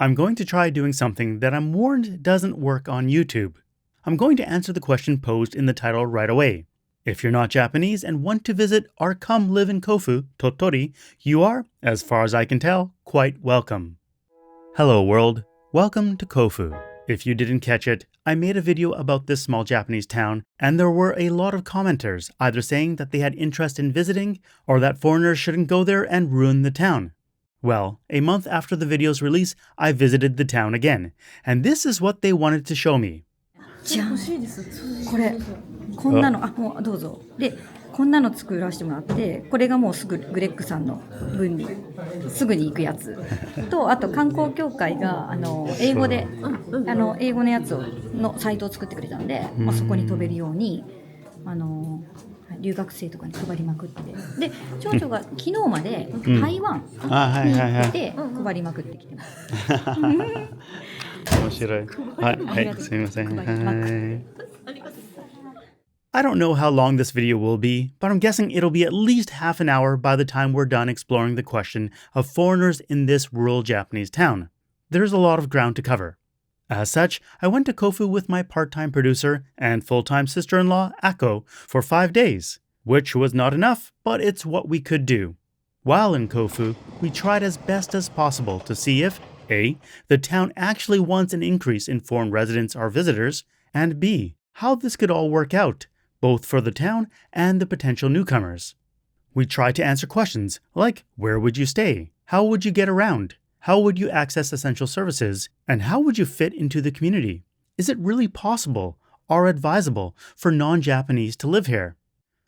I'm going to try doing something that I'm warned doesn't work on YouTube. I'm going to answer the question posed in the title right away. If you're not Japanese and want to visit or come live in Kofu, Tottori, you are, as far as I can tell, quite welcome. Hello world, welcome to Kofu. If you didn't catch it, I made a video about this small Japanese town, and there were a lot of commenters either saying that they had interest in visiting or that foreigners shouldn't go there and ruin the town. Well, a month after the video's release, I visited the town again, and this is what they wanted to show me. じゃんこれこんなのもうどうぞでこんなの作らせてもらってこれがもうすぐグレッグさんの分にすぐに行くやつとあと観光協会が英語で英語のやつのサイトを作ってくれたので、そこに飛べるように留学生とかに配りまくってで長女が昨日まで台湾に行ってて配りまくってきてます。面白い。はい、すみません。I don't know how long this video will be, but I'm guessing it'll be at least half an hour by the time we're done exploring the question of foreigners in this rural Japanese town. There's a lot of ground to cover. As such, I went to Kofu with my part-time producer and full-time sister-in-law, Ako, for 5 days, which was not enough, but it's what we could do. While in Kofu, we tried as best as possible to see if A, the town actually wants an increase in foreign residents or visitors, and B, how this could all work out, both for the town and the potential newcomers. We tried to answer questions like, where would you stay? How would you get around? How would you access essential services? And how would you fit into the community? Is it really possible or advisable for non-Japanese to live here?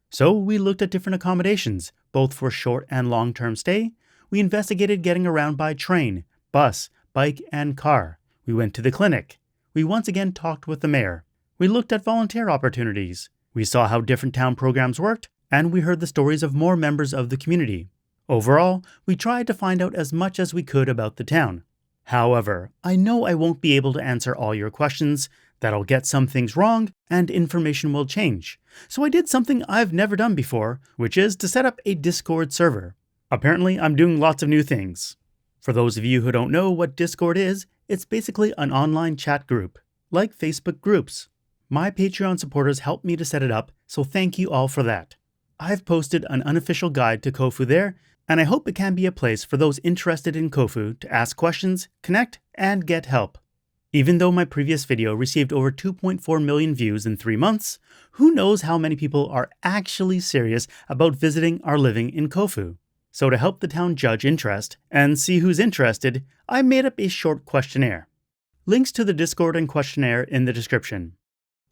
So we looked at different accommodations, both for short and long-term stay. We investigated getting around by train, bus, bike, and car. We went to the clinic. We once again talked with the mayor. We looked at volunteer opportunities. We saw how different town programs worked, and we heard the stories of more members of the community. Overall, we tried to find out as much as we could about the town. However, I know I won't be able to answer all your questions, that I'll get some things wrong, and information will change. So I did something I've never done before, which is to set up a Discord server. Apparently, I'm doing lots of new things. For those of you who don't know what Discord is, it's basically an online chat group, like Facebook groups. My Patreon supporters helped me to set it up, so thank you all for that. I've posted an unofficial guide to Kofu there, and I hope it can be a place for those interested in Kofu to ask questions, connect, and get help. Even though my previous video received over 2.4 million views in 3 months, who knows how many people are actually serious about visiting or living in Kofu. So to help the town judge interest and see who's interested, I made up a short questionnaire. Links to the Discord and questionnaire in the description.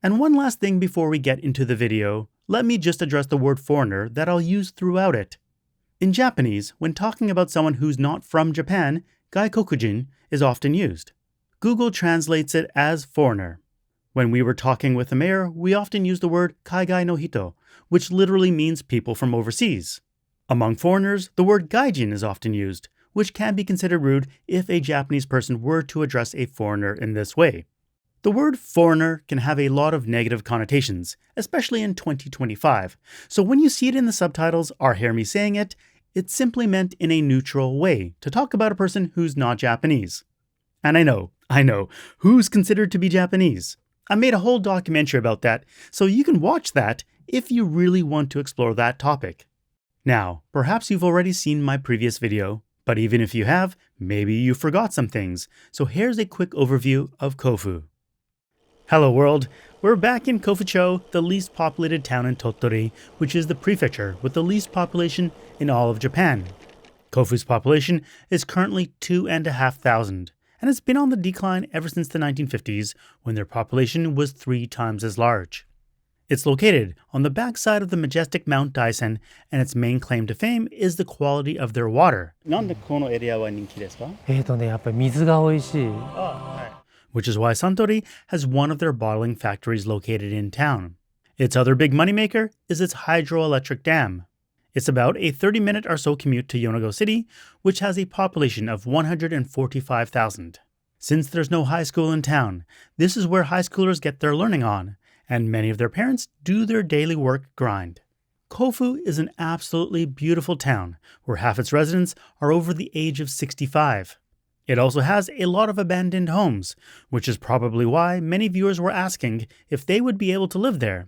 And one last thing before we get into the video, let me just address the word foreigner that I'll use throughout it. In Japanese, when talking about someone who's not from Japan, gaikokujin is often used. Google translates it as foreigner. When we were talking with the mayor, we often use the word kaigai no hito, which literally means people from overseas. Among foreigners, the word gaijin is often used, which can be considered rude if a Japanese person were to address a foreigner in this way. The word foreigner can have a lot of negative connotations, especially in 2025, so when you see it in the subtitles or hear me saying it, it's simply meant in a neutral way to talk about a person who's not Japanese. And I know, who's considered to be Japanese? I made a whole documentary about that, so you can watch that if you really want to explore that topic. Now, perhaps you've already seen my previous video, but even if you have, maybe you forgot some things, so here's a quick overview of Kofu. Hello world, we're back in Kofucho, the least populated town in Tottori, which is the prefecture with the least population in all of Japan. Kofu's population is currently 2,500, and it's been on the decline ever since the 1950s, when their population was 3 times as large. It's located on the backside of the majestic Mount Daisen, and its main claim to fame is the quality of their water. なんでこのエリアは人気ですか？やっぱり水が美味しい。Which is why Suntory has one of their bottling factories located in town. Its other big moneymaker is its hydroelectric dam. It's about a 30-minute or so commute to Yonago City, which has a population of 145,000. Since there's no high school in town, this is where high schoolers get their learning on, and many of their parents do their daily work grind. Kofu is an absolutely beautiful town, where half its residents are over the age of 65. It also has a lot of abandoned homes, which is probably why many viewers were asking if they would be able to live there.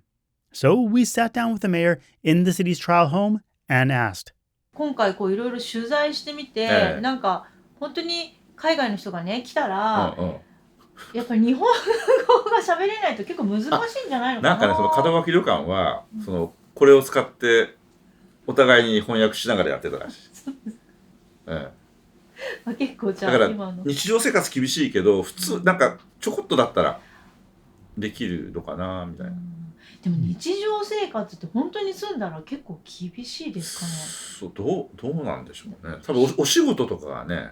So we sat down with the mayor in the city's trial home and asked. 今回こういろいろ取材してみて、なんか本当に海外の人がね来たら、やっぱり日本語が喋れないと結構難しいんじゃないのかな。なんかね、その門脇旅館は、これを使ってお互いに翻訳しながらやってたらしい。結構じゃあだから今の日常生活厳しいけど、普通なんかちょこっとだったらできるのかなみたいな。でも日常生活って本当に住んだら結構厳しいですかね。そうどうなんでしょうね。多分お仕事とかがね、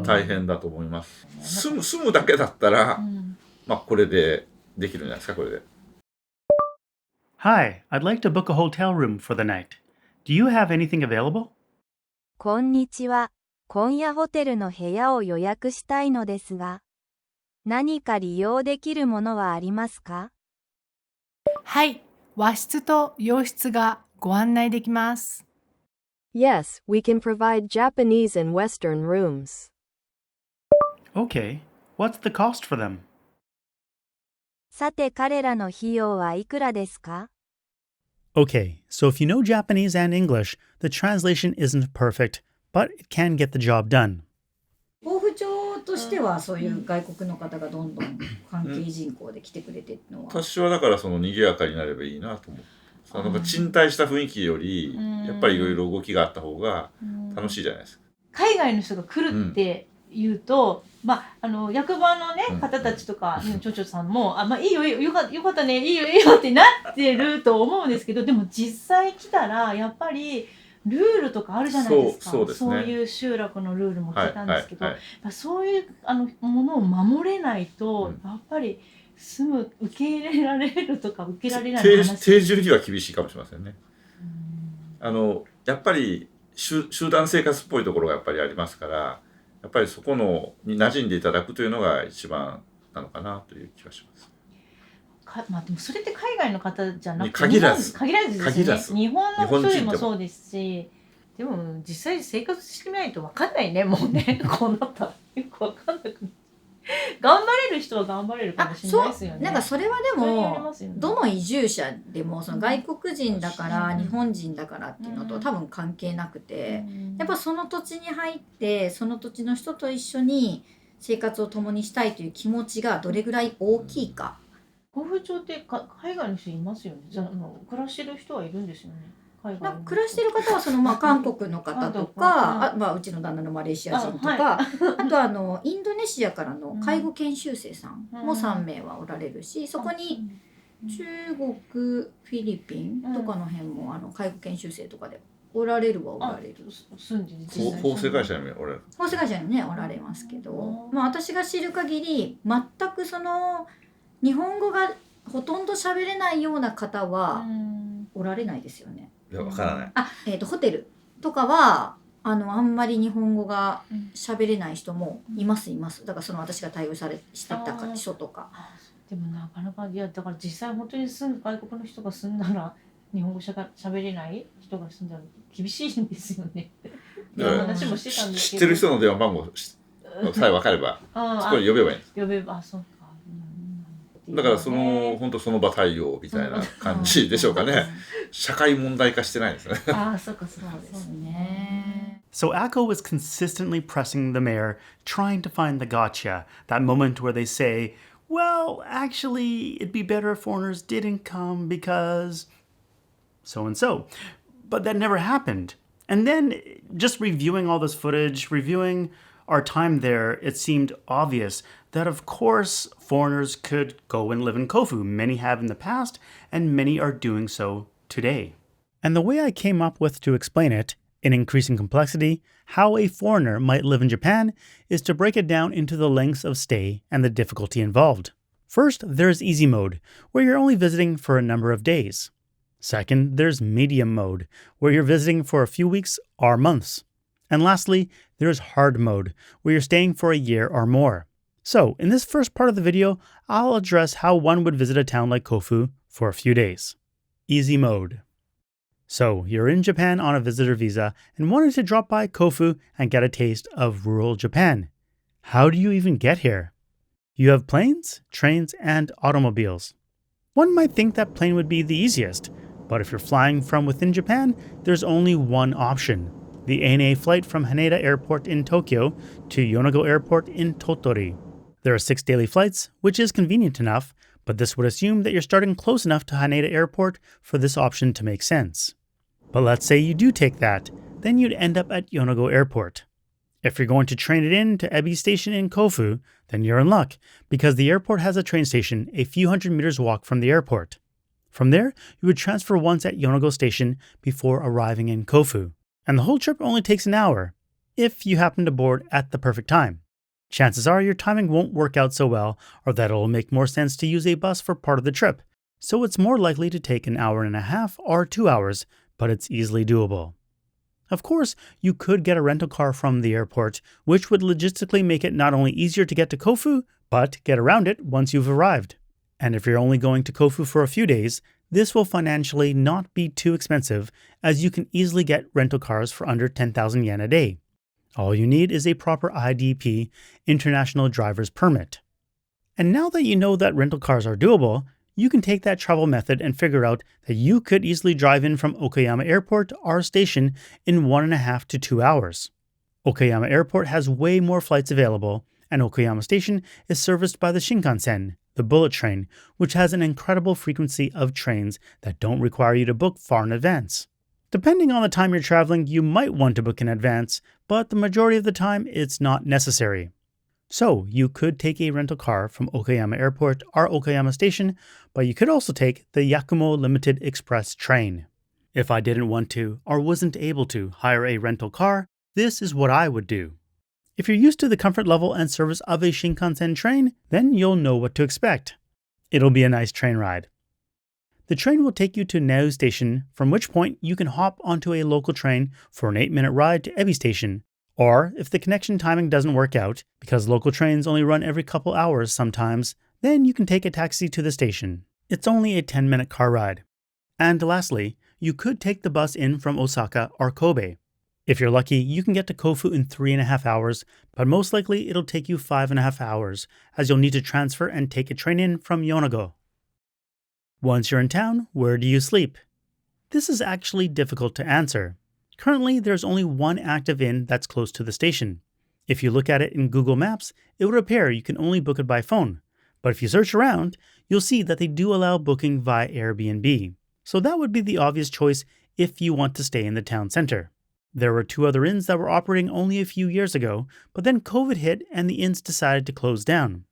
大変だと思います。住むだけだったら、まあこれでできるんじゃないですか、これで。Hi, I'd like to book a hotel room for the night. Do you have anything available? こんにちは。今夜ホテルの部屋を予約したいのですが、何か利用できるものはありますか？はい、和室と洋室がご案内できます。Yes, we can provide Japanese and Western rooms. Okay, what's the cost for them? さて彼らの費用はいくらですか？ Okay, so if you know Japanese and English, the translation isn't perfect, but it can get the job done. 甲府町としてはそういう外国の方がどんどん関係人口で来てくれてるのは、私はだから賑やかになればいいなと思う。なんか賃貸した雰囲気よりやっぱりいろいろ動きがあった方が楽しいじゃないですか。海外の人が来るって言うと、役場のね方たちとか町長さんもいいよよかったねいいよってなってると思うんですけど、でも実際来たらやっぱりルールとかあるじゃないですか。そういう集落のルールも聞いたんですけど、そういうものを守れないと、やっぱり受け入れられるとか受けられない話。定住には厳しいかもしれませんね。やっぱり集団生活っぽいところがやっぱりありますから、やっぱりそこに馴染んでいただくというのが一番なのかなという気がします。でもそれって海外の方じゃなくて限らずですね。日本の人でもそうですし、でも実際生活してみないと分かんないね、もうね。こうなったらよく分かんなくなって。頑張れる人は頑張れるかもしれないですよね。なんかそれはでもどの移住者でもその外国人だから日本人だからっていうのと多分関係なくて、やっぱその土地に入ってその土地の人と一緒に生活を共にしたいという気持ちがどれぐらい大きいか。甲府町って海外の人いますよね。暮らしてる人はいるんですよね。暮らしてる方は韓国の方とか、うちの旦那のマレーシア人とか、あとインドネシアからの介護研修生さんも3名はおられるし、そこに中国、フィリピンとかの辺も介護研修生とかでおられるはおられる。法制会社にもおられる。法制会社にねおられますけど、私が知る限り全く日本語がほとんど喋れないような方はおられないですよね。いや、わからない。ホテルとかはあんまり日本語が喋れない人もいます。だから私が対応してた人とか。でもなかなかだから実際本当に外国の人が住んだら日本語喋れない人が住んだら厳しいんですよね。話もしてたんですけど。知ってる人の電話番号さえ分かればそこに呼べばいいんです。呼べばそうか。だから本当その場対応みたいな感じでしょうかね。社会問題化してないですね。そうですね。So Akko was consistently pressing the mayor, trying to find the gotcha, that moment where they say, well, actually, it'd be better if foreigners didn't come because so and so. But that never happened. And then, just reviewing all this footage, reviewing our time there, it seemed obvious that of course foreigners could go and live in Kofu. Many have in the past, and many are doing so today. And the way I came up with to explain it, in increasing complexity, how a foreigner might live in Japan, is to break it down into the lengths of stay and the difficulty involved. First, there's easy mode, where you're only visiting for a number of days. Second, there's medium mode, where you're visiting for a few weeks or months. And lastly, there's hard mode, where you're staying for a year or more. So, in this first part of the video, I'll address how one would visit a town like Kofu for a few days. Easy mode. So, you're in Japan on a visitor visa and wanted to drop by Kofu and get a taste of rural Japan. How do you even get here? You have planes, trains, and automobiles. One might think that plane would be the easiest, but if you're flying from within Japan, there's only one option: the ANA flight from Haneda Airport in Tokyo to Yonago Airport in Tottori. There are 6 daily flights, which is convenient enough, but this would assume that you're starting close enough to Haneda Airport for this option to make sense. But let's say you do take that, then you'd end up at Yonago Airport. If you're going to train it in to Ebi Station in Kofu, then you're in luck, because the airport has a train station a few hundred meters walk from the airport. From there, you would transfer once at Yonago Station before arriving in Kofu, and the whole trip only takes an hour, if you happen to board at the perfect time. Chances are your timing won't work out so well, or that it'll make more sense to use a bus for part of the trip, so it's more likely to take an hour and a half or 2 hours, but it's easily doable. Of course, you could get a rental car from the airport, which would logistically make it not only easier to get to Kofu, but get around it once you've arrived. And if you're only going to Kofu for a few days, this will financially not be too expensive, as you can easily get rental cars for under 10,000 yen a day. All you need is a proper IDP, International Driver's Permit. And now that you know that rental cars are doable, you can take that travel method and figure out that you could easily drive in from Okayama Airport to our station in 1.5 to 2 hours. Okayama Airport has way more flights available, and Okayama Station is serviced by the Shinkansen, the bullet train, which has an incredible frequency of trains that don't require you to book far in advance. Depending on the time you're traveling, you might want to book in advance, but the majority of the time it's not necessary. So you could take a rental car from Okayama Airport or Okayama Station, but you could also take the Yakumo Limited Express train. If I didn't want to or wasn't able to hire a rental car, this is what I would do. If you're used to the comfort level and service of a Shinkansen train, then you'll know what to expect. It'll be a nice train ride. The train will take you to Neu Station, from which point you can hop onto a local train for an 8-minute ride to Ebi Station. Or, if the connection timing doesn't work out, because local trains only run every couple hours sometimes, then you can take a taxi to the station. It's only a 10-minute car ride. And lastly, you could take the bus in from Osaka or Kobe. If you're lucky, you can get to Kofu in 3.5 hours, but most likely it'll take you 5.5 hours, as you'll need to transfer and take a train in from Yonago. Once you're in town, where do you sleep? This is actually difficult to answer. Currently, there's only one active inn that's close to the station. If you look at it in Google Maps, it would appear you can only book it by phone. But if you search around, you'll see that they do allow booking via Airbnb. So that would be the obvious choice if you want to stay in the town center. There were 2 other inns that were operating only a few years ago, but then COVID hit and the inns decided to close down.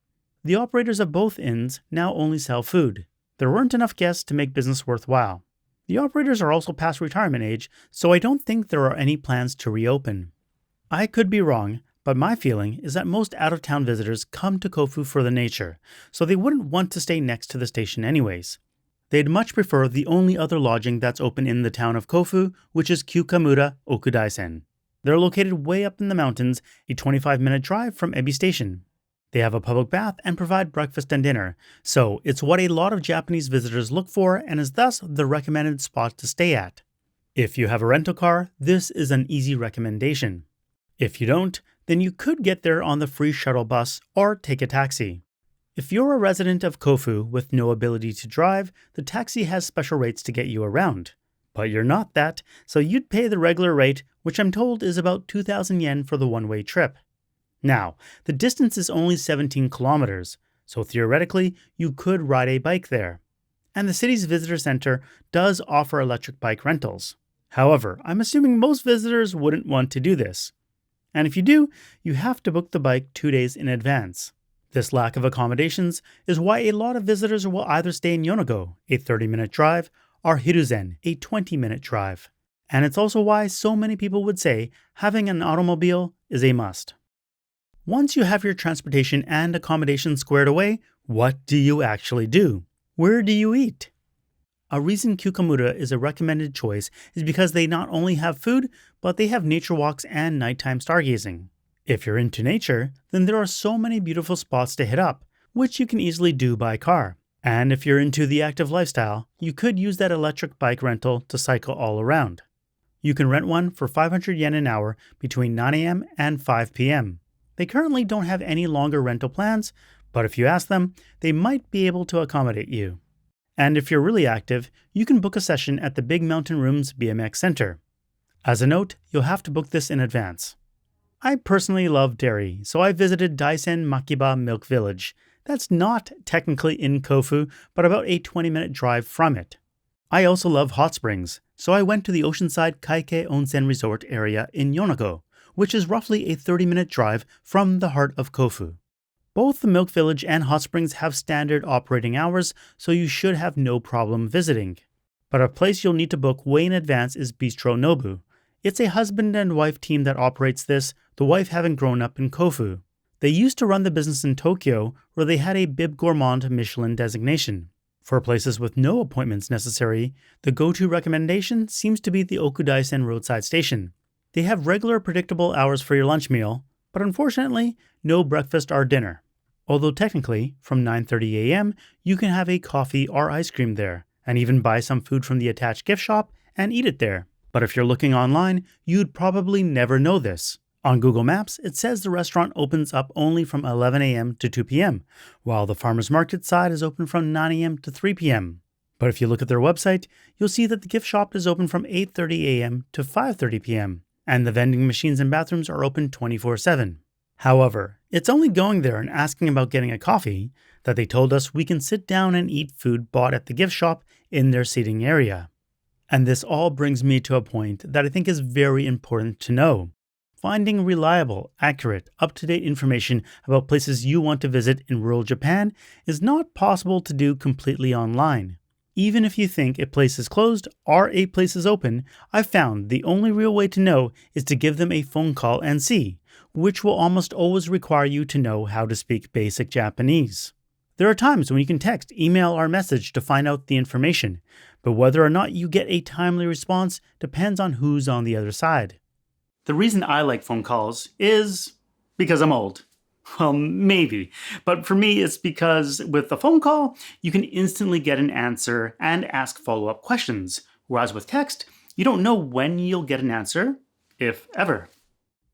The operators of both inns now only sell food. There weren't enough guests to make business worthwhile. The operators are also past retirement age, so I don't think there are any plans to reopen. I could be wrong, but my feeling is that most out-of-town visitors come to Kofu for the nature, so they wouldn't want to stay next to the station anyways. They'd much prefer the only other lodging that's open in the town of Kofu, which is Kyukamura Okudaisen. They're located way up in the mountains, a 25-minute drive from Ebi Station. They have a public bath and provide breakfast and dinner, so it's what a lot of Japanese visitors look for and is thus the recommended spot to stay at. If you have a rental car, this is an easy recommendation. If you don't, then you could get there on the free shuttle bus or take a taxi. If you're a resident of Kofu with no ability to drive, the taxi has special rates to get you around. But you're not that, so you'd pay the regular rate, which I'm told is about 2,000 yen for the one-way trip. Now, the distance is only 17 kilometers, so theoretically, you could ride a bike there. And the city's visitor center does offer electric bike rentals. However, I'm assuming most visitors wouldn't want to do this. And if you do, you have to book the bike 2 days in advance. This lack of accommodations is why a lot of visitors will either stay in Yonago, a 30-minute drive, or Hiruzen, a 20-minute drive. And it's also why so many people would say having an automobile is a must. Once you have your transportation and accommodation squared away, what do you actually do? Where do you eat? A reason Kyukamura is a recommended choice is because they not only have food, but they have nature walks and nighttime stargazing. If you're into nature, then there are so many beautiful spots to hit up, which you can easily do by car. And if you're into the active lifestyle, you could use that electric bike rental to cycle all around. You can rent one for 500 yen an hour between 9 a.m. and 5 p.m. They currently don't have any longer rental plans, but if you ask them, they might be able to accommodate you. And if you're really active, you can book a session at the Big Mountain Rooms BMX Center. As a note, you'll have to book this in advance. I personally love dairy, so I visited Daisen Makiba Milk Village. That's not technically in Kofu, but about a 20-minute drive from it. I also love hot springs, so I went to the Oceanside Kaike Onsen Resort area in Yonago, which is roughly a 30-minute drive from the heart of Kofu. Both the Milk Village and hot springs have standard operating hours, so you should have no problem visiting. But a place you'll need to book way in advance is Bistro Nobu. It's a husband and wife team that operates this, the wife having grown up in Kofu. They used to run the business in Tokyo, where they had a Bib Gourmand Michelin designation. For places with no appointments necessary, the go-to recommendation seems to be the Okudaisen roadside station. They have regular predictable hours for your lunch meal, but unfortunately, no breakfast or dinner. Although technically, from 9:30 a.m., you can have a coffee or ice cream there, and even buy some food from the attached gift shop and eat it there. But if you're looking online, you'd probably never know this. On Google Maps, it says the restaurant opens up only from 11 a.m. to 2 p.m., while the farmer's market side is open from 9 a.m. to 3 p.m. But if you look at their website, you'll see that the gift shop is open from 8:30 a.m. to 5:30 p.m., and the vending machines and bathrooms are open 24/7. However, it's only going there and asking about getting a coffee that they told us we can sit down and eat food bought at the gift shop in their seating area. And this all brings me to a point that I think is very important to know. Finding reliable, accurate, up-to-date information about places you want to visit in rural Japan is not possible to do completely online. Even if you think a place is closed or a place is open, I've found the only real way to know is to give them a phone call and see, which will almost always require you to know how to speak basic Japanese. There are times when you can text, email, or message to find out the information, but whether or not you get a timely response depends on who's on the other side. The reason I like phone calls is because I'm old. Well, maybe, but for me it's because with a phone call, you can instantly get an answer and ask follow-up questions, whereas with text, you don't know when you'll get an answer, if ever.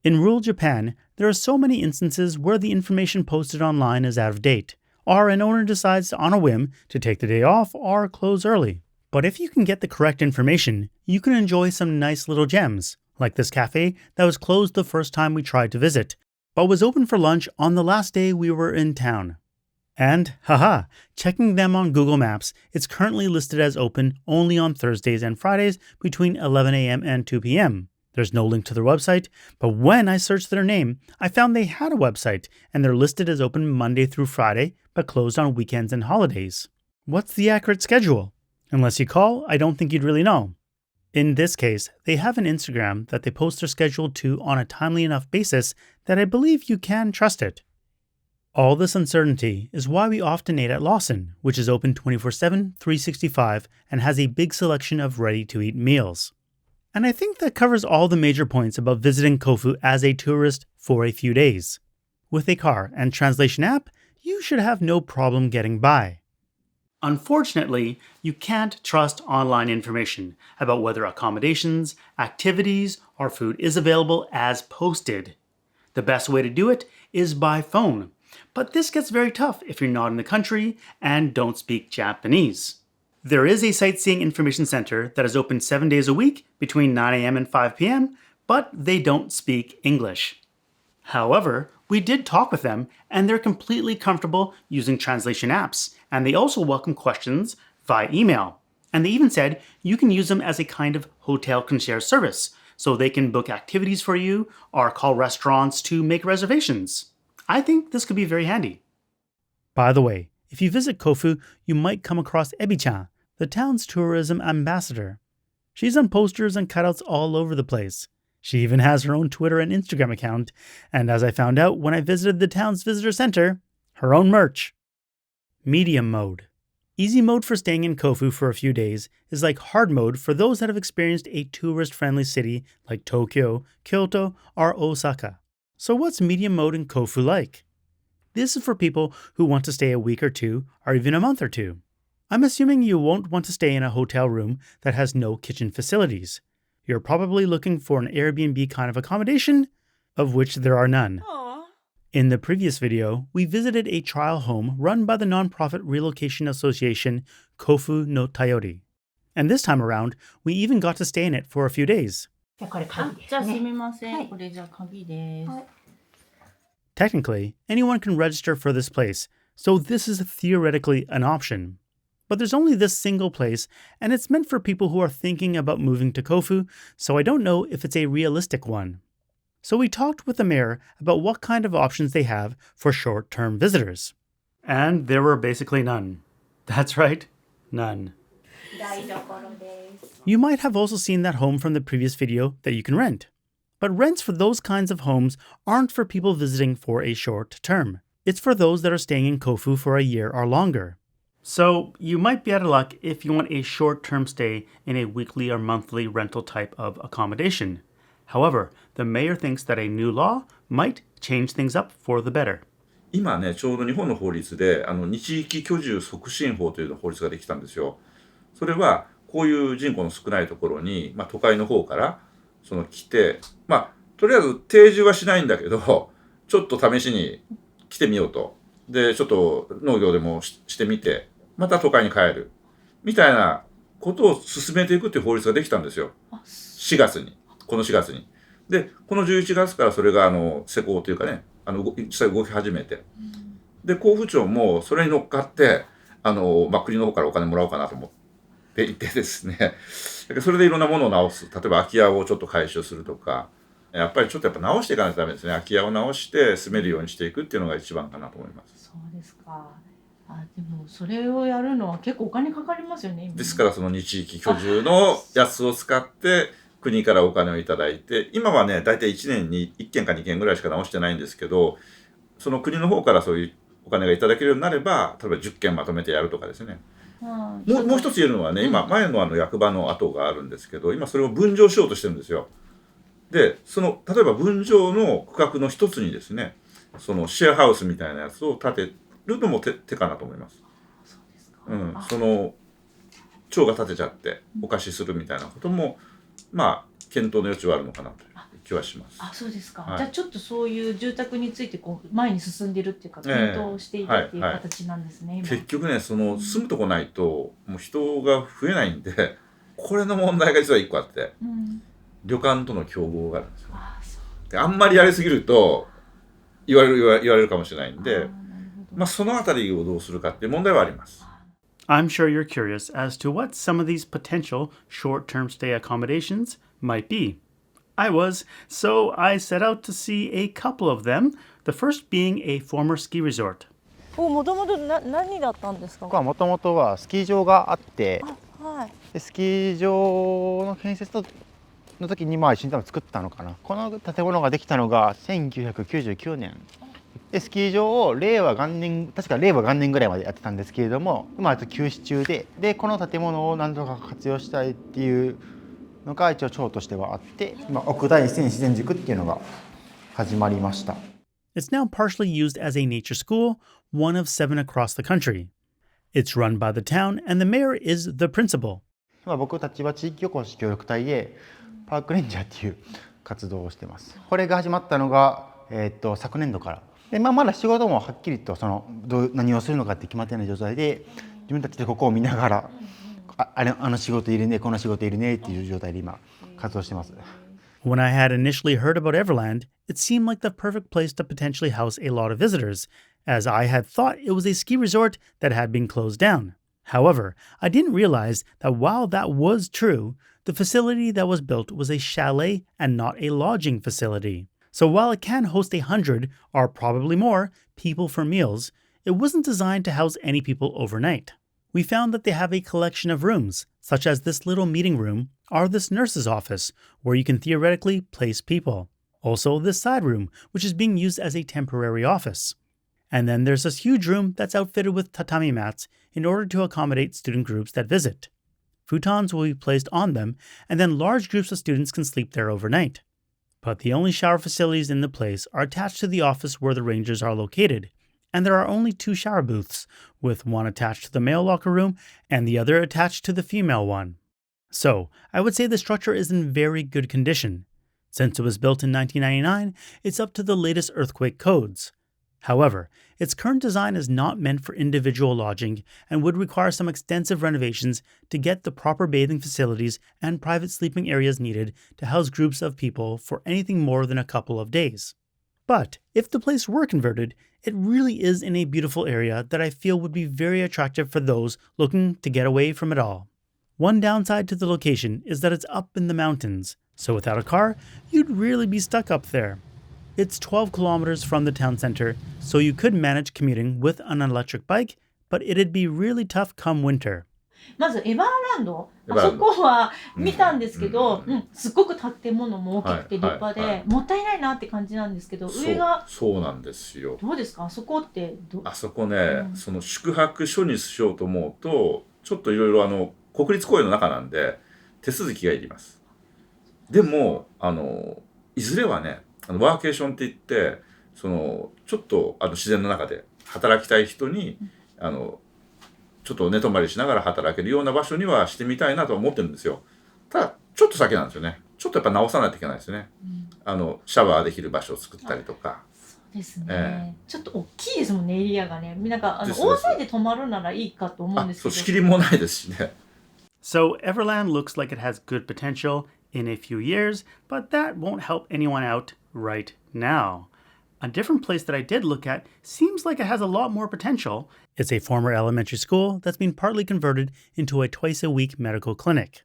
In rural Japan, there are so many instances where the information posted online is out of date, or an owner decides on a whim to take the day off or close early. But if you can get the correct information, you can enjoy some nice little gems, like this cafe that was closed the first time we tried to visit, but was open for lunch on the last day we were in town. And, checking them on Google Maps, it's currently listed as open only on Thursdays and Fridays between 11 a.m. and 2 p.m. There's no link to their website, but when I searched their name, I found they had a website, and they're listed as open Monday through Friday, but closed on weekends and holidays. What's the accurate schedule? Unless you call, I don't think you'd really know. In this case, they have an Instagram that they post their schedule to on a timely enough basis that I believe you can trust it. All this uncertainty is why we often ate at Lawson, which is open 24/7, 365, and has a big selection of ready-to-eat meals. And I think that covers all the major points about visiting Kofu as a tourist for a few days. With a car and translation app, you should have no problem getting by. Unfortunately, you can't trust online information about whether accommodations, activities, or food is available as posted. The best way to do it is by phone, but this gets very tough if you're not in the country and don't speak Japanese. There is a sightseeing information center that is open 7 days a week between 9 a.m. and 5 p.m., but they don't speak English. However, we did talk with them, and they're completely comfortable using translation apps, and they also welcome questions via email. And they even said you can use them as a kind of hotel concierge service, so they can book activities for you or call restaurants to make reservations. I think this could be very handy. By the way, if you visit Kofu, you might come across Ebi-chan, the town's tourism ambassador. She's on posters and cutouts all over the place. She even has her own Twitter and Instagram account, and as I found out when I visited the town's visitor center, her own merch. Medium mode. Easy mode for staying in Kofu for a few days is like hard mode for those that have experienced a tourist-friendly city like Tokyo, Kyoto, or Osaka. So what's medium mode in Kofu like? This is for people who want to stay a week or two, or even a month or two. I'm assuming you won't want to stay in a hotel room that has no kitchen facilities. You're probably looking for an Airbnb kind of accommodation, of which there are none. In the previous video, we visited a trial home run by the nonprofit relocation association Kofu no Tayori. And this time around, we even got to stay in it for a few days. じゃあこれ鍵ですね。じゃあすみません、はいこれじゃあ鍵です。はい Technically, anyone can register for this place, so this is theoretically an option. But there's only this single place, and it's meant for people who are thinking about moving to Kofu, so I don't know if it's a realistic one. So we talked with the mayor about what kind of options they have for short-term visitors. And there were basically none. That's right, none. You might have also seen that home from the previous video that you can rent. But rents for those kinds of homes aren't for people visiting for a short term. It's for those that are staying in Kofu for a year or longer. So you might be out of luck if you want a short-term stay in a weekly or monthly rental type of accommodation. However, the mayor thinks that a new law might change things up for the better. 今ね、ちょうど日本の法律で日域居住促進法という法律ができたんですよ。それはこういう人口の少ないところに、都会の方から来て、とりあえず定住はしないんだけど、ちょっと試しに来てみようと。で、ちょっと農業でもしてみて、また都会に帰る。みたいなことを進めていくっていう法律ができたんですよ。4月に。この4月に。で、この11月からそれが施行というかね、実際動き始めて。で、甲府町もそれに乗っかって、国の方からお金もらおうかなと思っていてですね。それでいろんなものを直す。例えば空き家をちょっと回収するとか、やっぱりちょっと直していかないとダメですね。空き家を直して住めるようにしていくっていうのが一番かなと思います。そうですか。でもそれをやるのは結構お金かかりますよね。ですからその日域居住のやつを使って国からお金をいただいて、今はね、だいたい1年に1件か2件ぐらいしか直してないんですけど、その国の方からそういうお金がいただけるようになれば、例えば10件まとめてやるとかですね。もう一つ言えるのはね、今前の役場の跡があるんですけど、今それを分譲しようとしてるんですよ。で、例えば分譲の区画の一つにですね、そのシェアハウスみたいなやつを建てるのも手かなと思います。そうですか。町が建てちゃってお貸しするみたいなことも、検討の余地はあるのかなという気はします。そうですか。はい、じゃあちょっとそういう住宅について前に進んでるっていうか、検討しているっていう形なんですね。結局ね、住むとこないともう人が増えないんで、これの問題が実は一個あって、旅館との競合があるんですよ。で、あんまりやりすぎると言われるかもしれないんで、そのあたりをどうするかっていう問題はあります。I'm sure you're curious as to what some of these potential short-term stay accommodations might be. I was, so I set out to see a couple of them, the first being a former ski resort. もともと何だったんですか？ここはもともとはスキー場があって、はい。でスキー場の建設の時に一緒に多分作ったのかな。この建物ができたのが1999年。でスキー場を令和元年ぐらいまでやってたんですけれども、今休止中でこの建物を何とか活用したいっていうのが一応町としてはあって、今奥大仙自然塾っていうのが始まりました。It's now partially used as a nature school, one of 7 across the country. It's run by the town and the mayor is the principal. 僕たちは地域おこし協力隊でパークレンジャーっていう活動をしてます。これが始まったのが、昨年度から。でまだ仕事もはっきりと何をするのかって決まってない状態で、自分たちでここを見ながらあの仕事いるね、この仕事いるねっていう状態で今活動してます。When I had initially heard about Everland, it seemed like the perfect place to potentially house a lot of visitors, as I had thought it was a ski resort that had been closed down. However, I didn't realize that while that was true, the facility that was built was a chalet and not a lodging facility. So while it can host 100, or probably more, people for meals, it wasn't designed to house any people overnight. We found that they have a collection of rooms, such as this little meeting room or this nurse's office, where you can theoretically place people. Also, this side room, which is being used as a temporary office. And then there's this huge room that's outfitted with tatami mats in order to accommodate student groups that visit. Futons will be placed on them, and then large groups of students can sleep there overnight. But the only shower facilities in the place are attached to the office where the rangers are located, and there are only 2 shower booths, with one attached to the male locker room and the other attached to the female one. So, I would say the structure is in very good condition. Since it was built in 1999, it's up to the latest earthquake codes. However, its current design is not meant for individual lodging and would require some extensive renovations to get the proper bathing facilities and private sleeping areas needed to house groups of people for anything more than a couple of days. But if the place were converted, it really is in a beautiful area that I feel would be very attractive for those looking to get away from it all. One downside to the location is that it's up in the mountains, so without a car, you'd really be stuck up there. It's 12 kilometers from the town center, so you could manage commuting with an electric bike, but it'd be really tough come winter. まずエバーランド、エバーランドあそこは見たんですけど、すっごく建物も大きくて立派で、はいはいはいもったいないなって感じなんですけど、上がそうなんですよ。どうですか？あそこってあそこね、その宿泊所にしようと思うと、ちょっといろいろ国立公園の中なんで手続きがいります。でもいずれはね、ワーケーションって言ってちょっと自然の中で働きたい人にちょっと寝泊まりしながら働けるような場所にはしてみたいなとは思ってるんですよ。ただちょっと先なんですよね。ちょっとやっぱ直さないといけないですね。シャワーできる場所を作ったりとか。そうですね、ちょっと大きいですもんね、エリアがね。なんかです大勢で泊まるならいいかと思うんですけど。そう、仕切りもないですしね。So Everland looks like it has good potential in a few years, but that won't help anyone out right now. A different place that I did look at seems like it has a lot more potential. It's a former elementary school that's been partly converted into a twice-a-week medical clinic.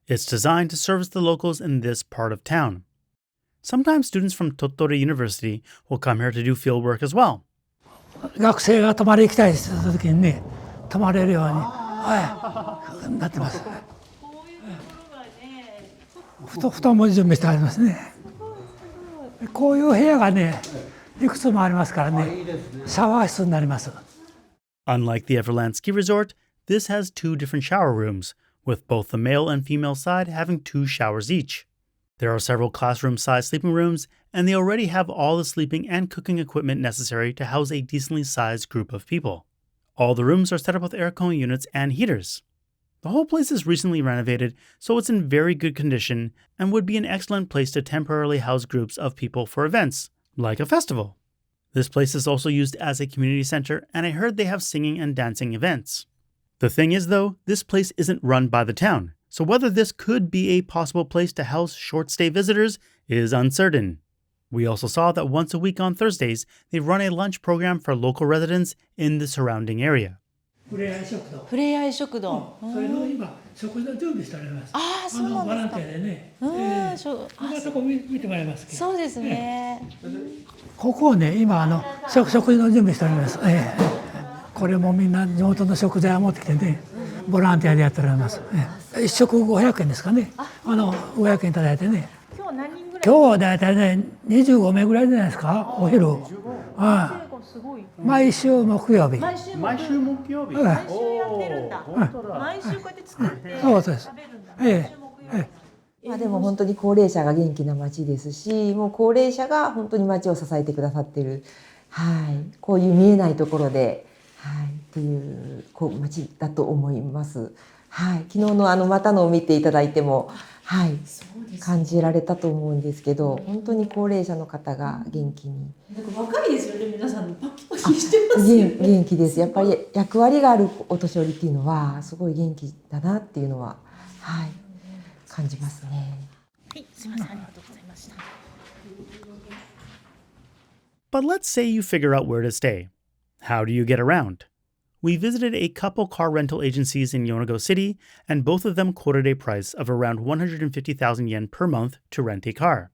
It's designed to service the locals in this part of town. Sometimes students from Tottori University will come here to do field work as well. 学生が泊まり行きたいという時にね、泊まれるように、なってます。布団も準備してありますね。こういう部屋がね、いくつもありますからね、シャワー室になります。Unlike the Everland ski resort, this has 2 different shower rooms, with both the male and female side having 2 showers each. There are several classroom-sized sleeping rooms, and they already have all the sleeping and cooking equipment necessary to house a decently sized group of people. All the rooms are set up with air con units and heaters. The whole place is recently renovated, so it's in very good condition and would be an excellent place to temporarily house groups of people for events, like a festival. This place is also used as a community center, and I heard they have singing and dancing events. The thing is, though, this place isn't run by the town, so whether this could be a possible place to house short-stay visitors is uncertain. We also saw that once a week on Thursdays, they run a lunch program for local residents in the surrounding area. ふれあい食堂。ふれあい食堂。それの今食事の準備しております。ああ、そうなんですか。ボランティアでね。こんなとこ見てもらいますけど。そうですね。ここをね、今食事の準備しております。これもみんな地元の食材を持ってきてね、ボランティアでやっております。一食500円ですかね。500円いただいてね。今日何人ぐらい？今日はだいたいね、25名ぐらいじゃないですか、お昼。毎週木曜日。毎週木曜日。毎週やってるんだ。毎週こうやって作ってそうです。食べるんだ。まあでも本当に高齢者が元気な町ですし、もう高齢者が本当に町を支えてくださってる、こういう見えないところで、っていう町だと思います。昨日のマタノを見ていただいても、感じられたと思うんですけど、本当に高齢者の方が元気に。なんか若いですよね、皆さんパキパキしてますよね。元気です。やっぱり役割があるお年寄りっていうのはすごい元気だなっていうのは、感じますね。はい、すみません、ありがとうございました。But let's say you figure out where to stay. How do you get around? We visited a couple car rental agencies in Yonago City, and both of them quoted a price of around 150,000 yen per month to rent a car.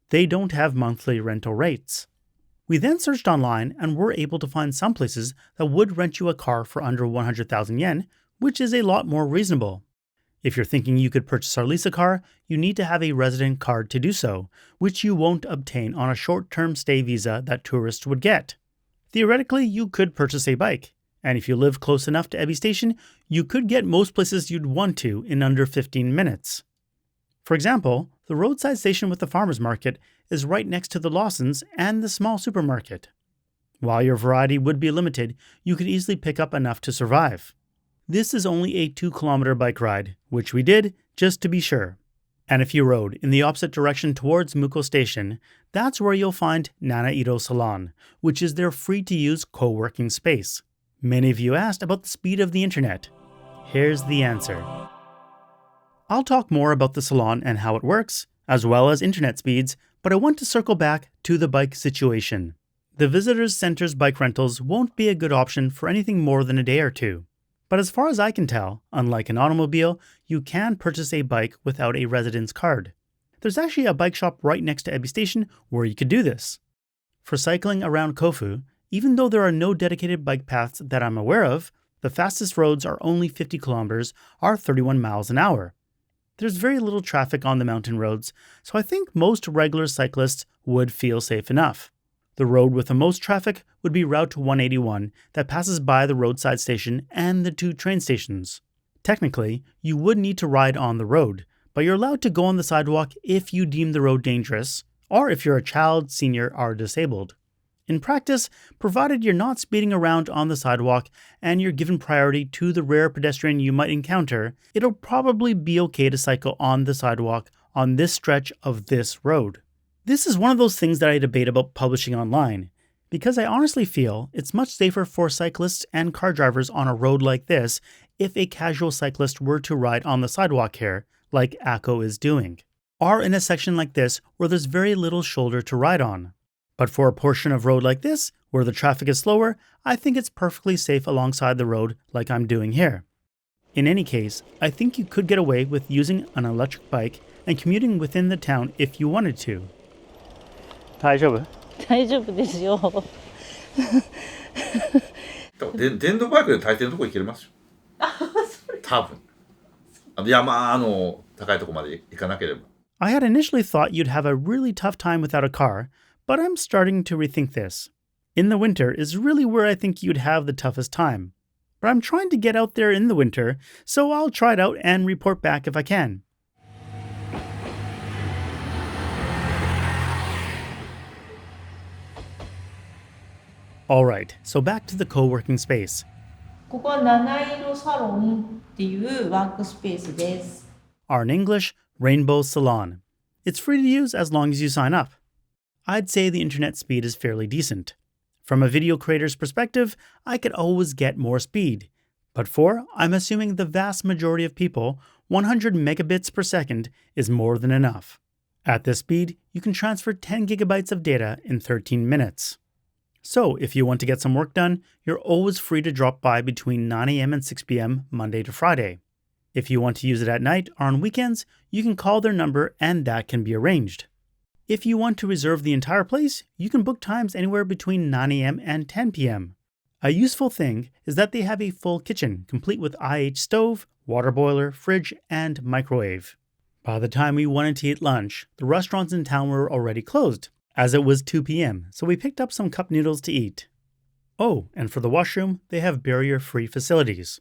They don't have monthly rental rates. We then searched online and were able to find some places that would rent you a car for under 100,000 yen, which is a lot more reasonable. If you're thinking you could purchase or lease a car, you need to have a resident card to do so, which you won't obtain on a short-term stay visa that tourists would get. Theoretically, you could purchase a bike. And if you live close enough to Ebi Station, you could get most places you'd want to in under 15 minutes. For example, the roadside station with the farmer's market is right next to the Lawson's and the small supermarket. While your variety would be limited, you could easily pick up enough to survive. This is only a 2-kilometer bike ride, which we did just to be sure. And if you rode in the opposite direction towards Muko Station, that's where you'll find Nanairo Salon, which is their free-to-use co-working space. Many of you asked about the speed of the internet. Here's the answer. I'll talk more about the salon and how it works, as well as internet speeds, but I want to circle back to the bike situation. The Visitors Center's bike rentals won't be a good option for anything more than a day or two. But as far as I can tell, unlike an automobile, you can purchase a bike without a residence card. There's actually a bike shop right next to Ebi Station where you could do this. For cycling around Kofu, even though there are no dedicated bike paths that I'm aware of, the fastest roads are only 50 kilometers or 31 miles an hour. There's very little traffic on the mountain roads, so I think most regular cyclists would feel safe enough. The road with the most traffic would be Route 181 that passes by the roadside station and the 2 train stations. Technically, you would need to ride on the road, but you're allowed to go on the sidewalk if you deem the road dangerous, or if you're a child, senior, or disabled. In practice, provided you're not speeding around on the sidewalk and you're given priority to the rare pedestrian you might encounter, it'll probably be okay to cycle on the sidewalk on this stretch of this road. This is one of those things that I debate about publishing online, because I honestly feel it's much safer for cyclists and car drivers on a road like this if a casual cyclist were to ride on the sidewalk here, like Akko is doing, or in a section like this where there's very little shoulder to ride on. But for a portion of road like this, where the traffic is slower, I think it's perfectly safe alongside the road like I'm doing here. In any case, I think you could get away with using an electric bike and commuting within the town if you wanted to. 大丈夫？大丈夫ですよ。電動バイクで大抵のとこ行けますよ。多分。山の高いとこまで行かなければ。I had initially thought you'd have a really tough time without a car, but I'm starting to rethink this. In the winter is really where I think you'd have the toughest time. But I'm trying to get out there in the winter, so I'll try it out and report back if I can. Alright, so back to the co-working space. ここは七色サロンっていうワークスペースです。Or in English, Rainbow Salon. It's free to use as long as you sign up. I'd say the internet speed is fairly decent. From a video creator's perspective, I could always get more speed. But for, I'm assuming the vast majority of people, 100 megabits per second is more than enough. At this speed, you can transfer 10 gigabytes of data in 13 minutes. So if you want to get some work done, you're always free to drop by between 9 a.m. and 6 p.m. Monday to Friday. If you want to use it at night or on weekends, you can call their number and that can be arranged. If you want to reserve the entire place, you can book times anywhere between 9 a.m. and 10 p.m. A useful thing is that they have a full kitchen, complete with IH stove, water boiler, fridge, and microwave. By the time we wanted to eat lunch, the restaurants in town were already closed, as it was 2 p.m., so we picked up some cup noodles to eat. Oh, and for the washroom, they have barrier-free facilities.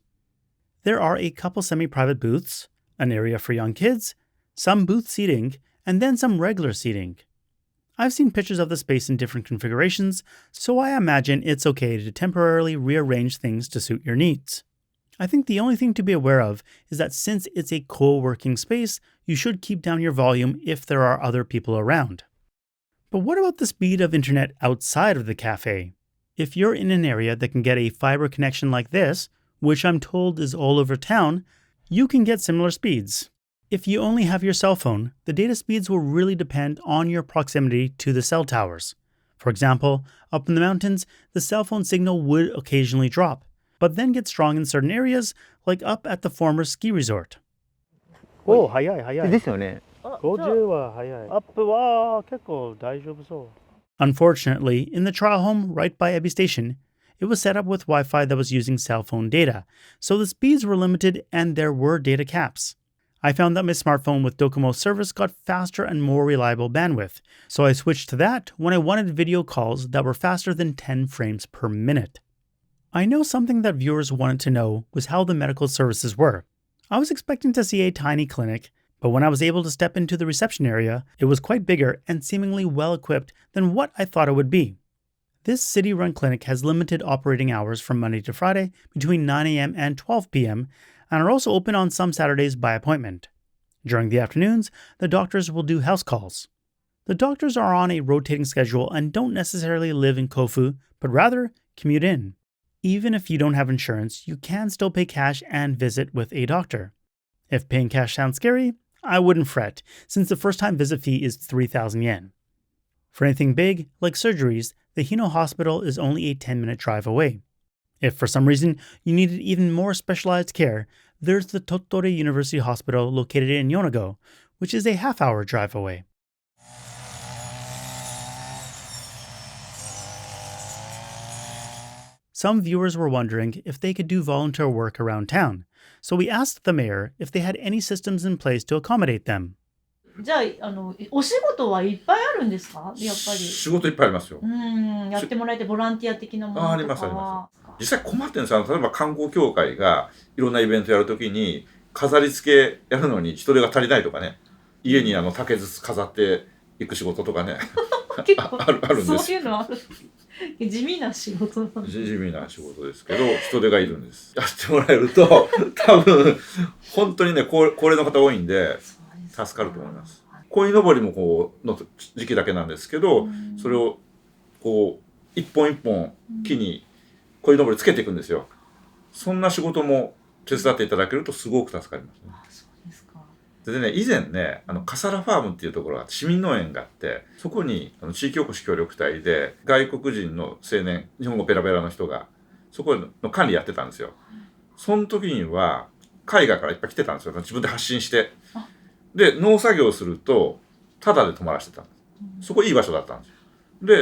There are a couple semi-private booths, an area for young kids, some booth seating, and then some regular seating. I've seen pictures of the space in different configurations, so I imagine it's okay to temporarily rearrange things to suit your needs. I think the only thing to be aware of is that since it's a co-working space, you should keep down your volume if there are other people around. But what about the speed of internet outside of the cafe? If you're in an area that can get a fiber connection like this, which I'm told is all over town, you can get similar speeds. If you only have your cell phone, the data speeds will really depend on your proximity to the cell towers. For example, up in the mountains, the cell phone signal would occasionally drop, but then get strong in certain areas, like up at the former ski resort. おお、早い早い。ですよね。50は早い。アップは結構大丈夫そう。 Unfortunately, in the trial home right by Ebi Station, it was set up with Wi-Fi that was using cell phone data, so the speeds were limited and there were data caps. I found that my smartphone with Docomo service got faster and more reliable bandwidth, so I switched to that when I wanted video calls that were faster than 10 frames per minute. I know something that viewers wanted to know was how the medical services were. I was expecting to see a tiny clinic, but when I was able to step into the reception area, it was quite bigger and seemingly well equipped than what I thought it would be. This city-run clinic has limited operating hours from Monday to Friday between 9 a.m. and 12 p.m. and are also open on some Saturdays by appointment. During the afternoons, the doctors will do house calls. The doctors are on a rotating schedule and don't necessarily live in Kofu, but rather commute in. Even if you don't have insurance, you can still pay cash and visit with a doctor. If paying cash sounds scary, I wouldn't fret, since the first-time visit fee is 3,000 yen. For anything big, like surgeries, the Hino Hospital is only a 10-minute drive away. If for some reason you needed even more specialized care, there's the Tottori University Hospital located in Yonago, which is a half-hour drive away. Some viewers were wondering if they could do volunteer work around town, so we asked the mayor if they had any systems in place to accommodate them. じゃあ、お仕事はいっぱいあるんですか？やっぱり。仕事いっぱいありますよ。やってもらえてボランティア的なものとかは。ありますあります。実際困ってるんですよ。例えば観光協会がいろんなイベントやるときに飾り付けやるのに人手が足りないとかね、家に竹筒飾っていく仕事とかね結構あるんですよ。そういうのある。地味な仕事なんです。地味な仕事ですけど人手がいるんです。やってもらえると多分本当にね高齢の方多いんで助かると思います。鯉のぼりもこうの時期だけなんですけど、それをこう一本一本木に鯉のぼりつけていくんですよ。そんな仕事も手伝っていただけるとすごく助かりますね。そうですか。でね、以前ねカサラファームっていうところが市民農園があって、そこに地域おこし協力隊で外国人の青年、日本語ペラペラの人がそこの管理やってたんですよ。その時には海外からいっぱい来てたんですよ。自分で発信してで農作業をするとタダで泊まらせてたんです。そこいい場所だったんですよ。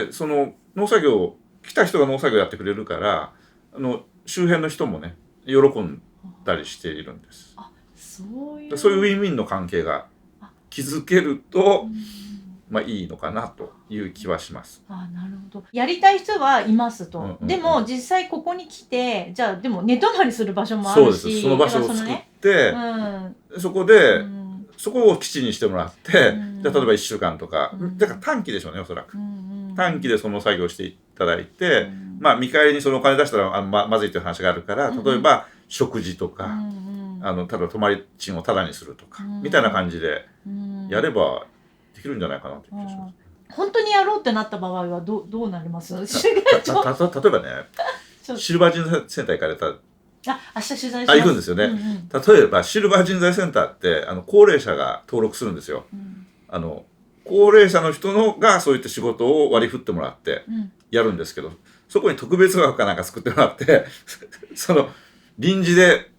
でその農作業来た人が農作業やってくれるから周辺の人もね喜んだりしているんです。そういうウィンウィンの関係が築けるとまあいいのかなという気はします。なるほど。やりたい人はいますと。でも実際ここに来て、じゃあでも寝泊まりする場所もあるし、そうです。その場所を作って、そこで、そこを基地にしてもらって、じゃあ例えば1週間とか、だから短期でしょうねおそらく。短期でその作業をしていただいて、まあ見返りにそのお金出したらまずいという話があるから、例えば食事とか、ただ泊まり賃をタダにするとか、みたいな感じでやればできるんじゃないかなという気がします。本当にやろうってなった場合はどうなります？例えばね、シルバー人材センター行かれた。明日取材します。行くんですよね。例えばシルバー人材センターって高齢者が登録するんですよ。高齢者の人がそういった仕事を割り振ってもらってやるんですけど、そこに特別枠かなんか作ってもらってその臨時で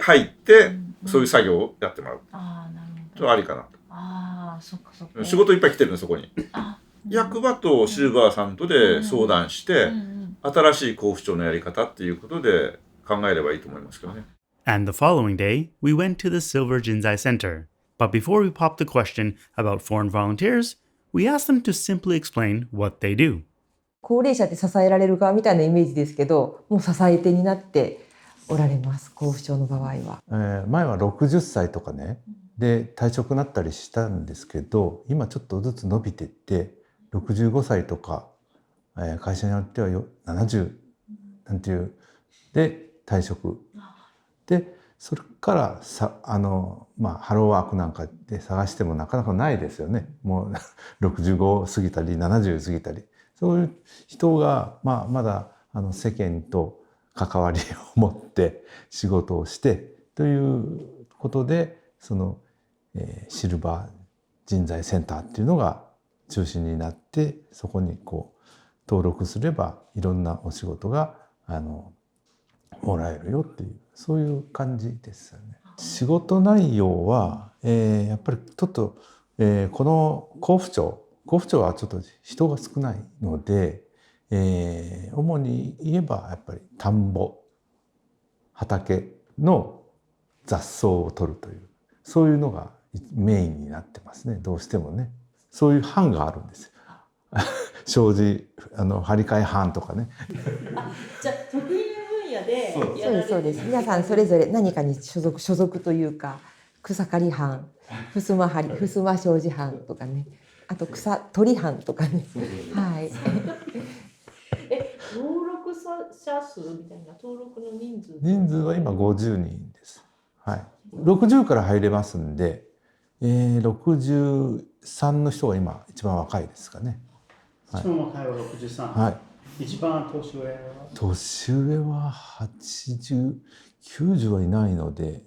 入ってそういう作業をやってもらう。なるほど。ありかなと。そっかそっか。仕事いっぱい来てるのそこに。役場とシルバーさんとで相談して、新しい交付庁のやり方っていうことで考えればいいと思いますけどね。And the following day, we went to the Silver Jinzai Center. But before we popped the question about foreign volunteers, we asked them to simply explain what they do. 高齢者って支えられる側みたいなイメージですけど、もう支え手になっておられます、交付庁の場合は。前は60歳とかね、で退職になったりしたんですけど、今ちょっとずつ伸びていって、65歳とか、会社によっては70なんていうで退職で、それからハローワークなんかで探してもなかなかないですよね。もう65過ぎたり70過ぎたり、そういう人が、まだ世間と関わりを持って仕事をしてということで、その、シルバー人材センターっていうのが中心になって、そこに登録すればいろんなお仕事がもらえるよっていう、そういう感じですよね。仕事内容は、やっぱりちょっと、この甲府町はちょっと人が少ないので、主に言えばやっぱり田んぼ、畑の雑草を取るという、そういうのがメインになってますね。どうしてもね、そういう班があるんですよ。障子張り替え班とかね。じゃあ得意な分野でそうです。皆さんそれぞれ何かに所属というか、草刈り班、ふすま障子班とかね、あと草取り班とかね。はい。登録者数みたいな、登録の人数は今50人です。はい。60から入れますんで、60 63の人が今一番若いですかね。一番若いは63。はい。一番年上は年上は80、90はいないので、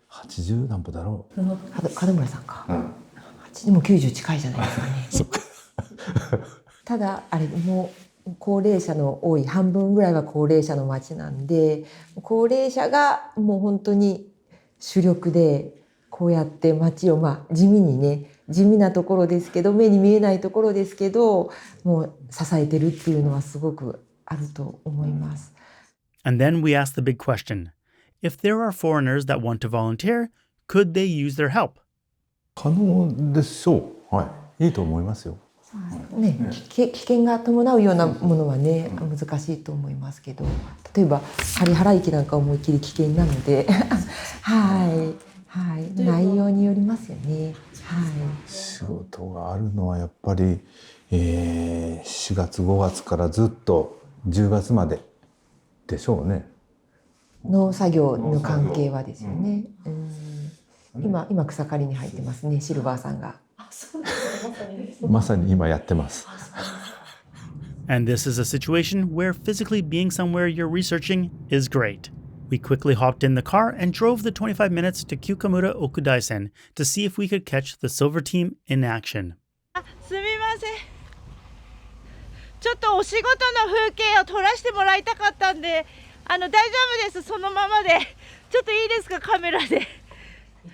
80何歩だろう。門村さんか。でも90近いじゃないですかね。そっか。ただあれもう高齢者の多い半分ぐらいは高齢者の町なんで、高齢者がもう本当に主力でこうやって町を地味にね、地味なところですけど、目に見えないところですけど、もう支えてるっていうのはすごくあると思います。And then we ask the big question. If there are foreigners that want to volunteer, could they use their help? 可能でしょう。はい。いいと思いますよ。ね、危険が伴うようなものはね、難しいと思いますけど、例えば仮払い機なんか思いっきり危険なのではい、内容によりますよね。はい、仕事があるのはやっぱり、4月5月からずっと10月まででしょうね。農作業の関係はですよね。今草刈りに入ってますね、シルバーさんが。まさに今やってます。And this is a situation where physically being somewhere you're researching is great. We quickly hopped in the car and drove the 25 minutes to Kyukamura Okudaisen to see if we could catch the silver team in action. すみません。ちょっとお仕事の風景を撮らせてもらいたかったんで、大丈夫です。そのままで。ちょっといいですか、カメラで。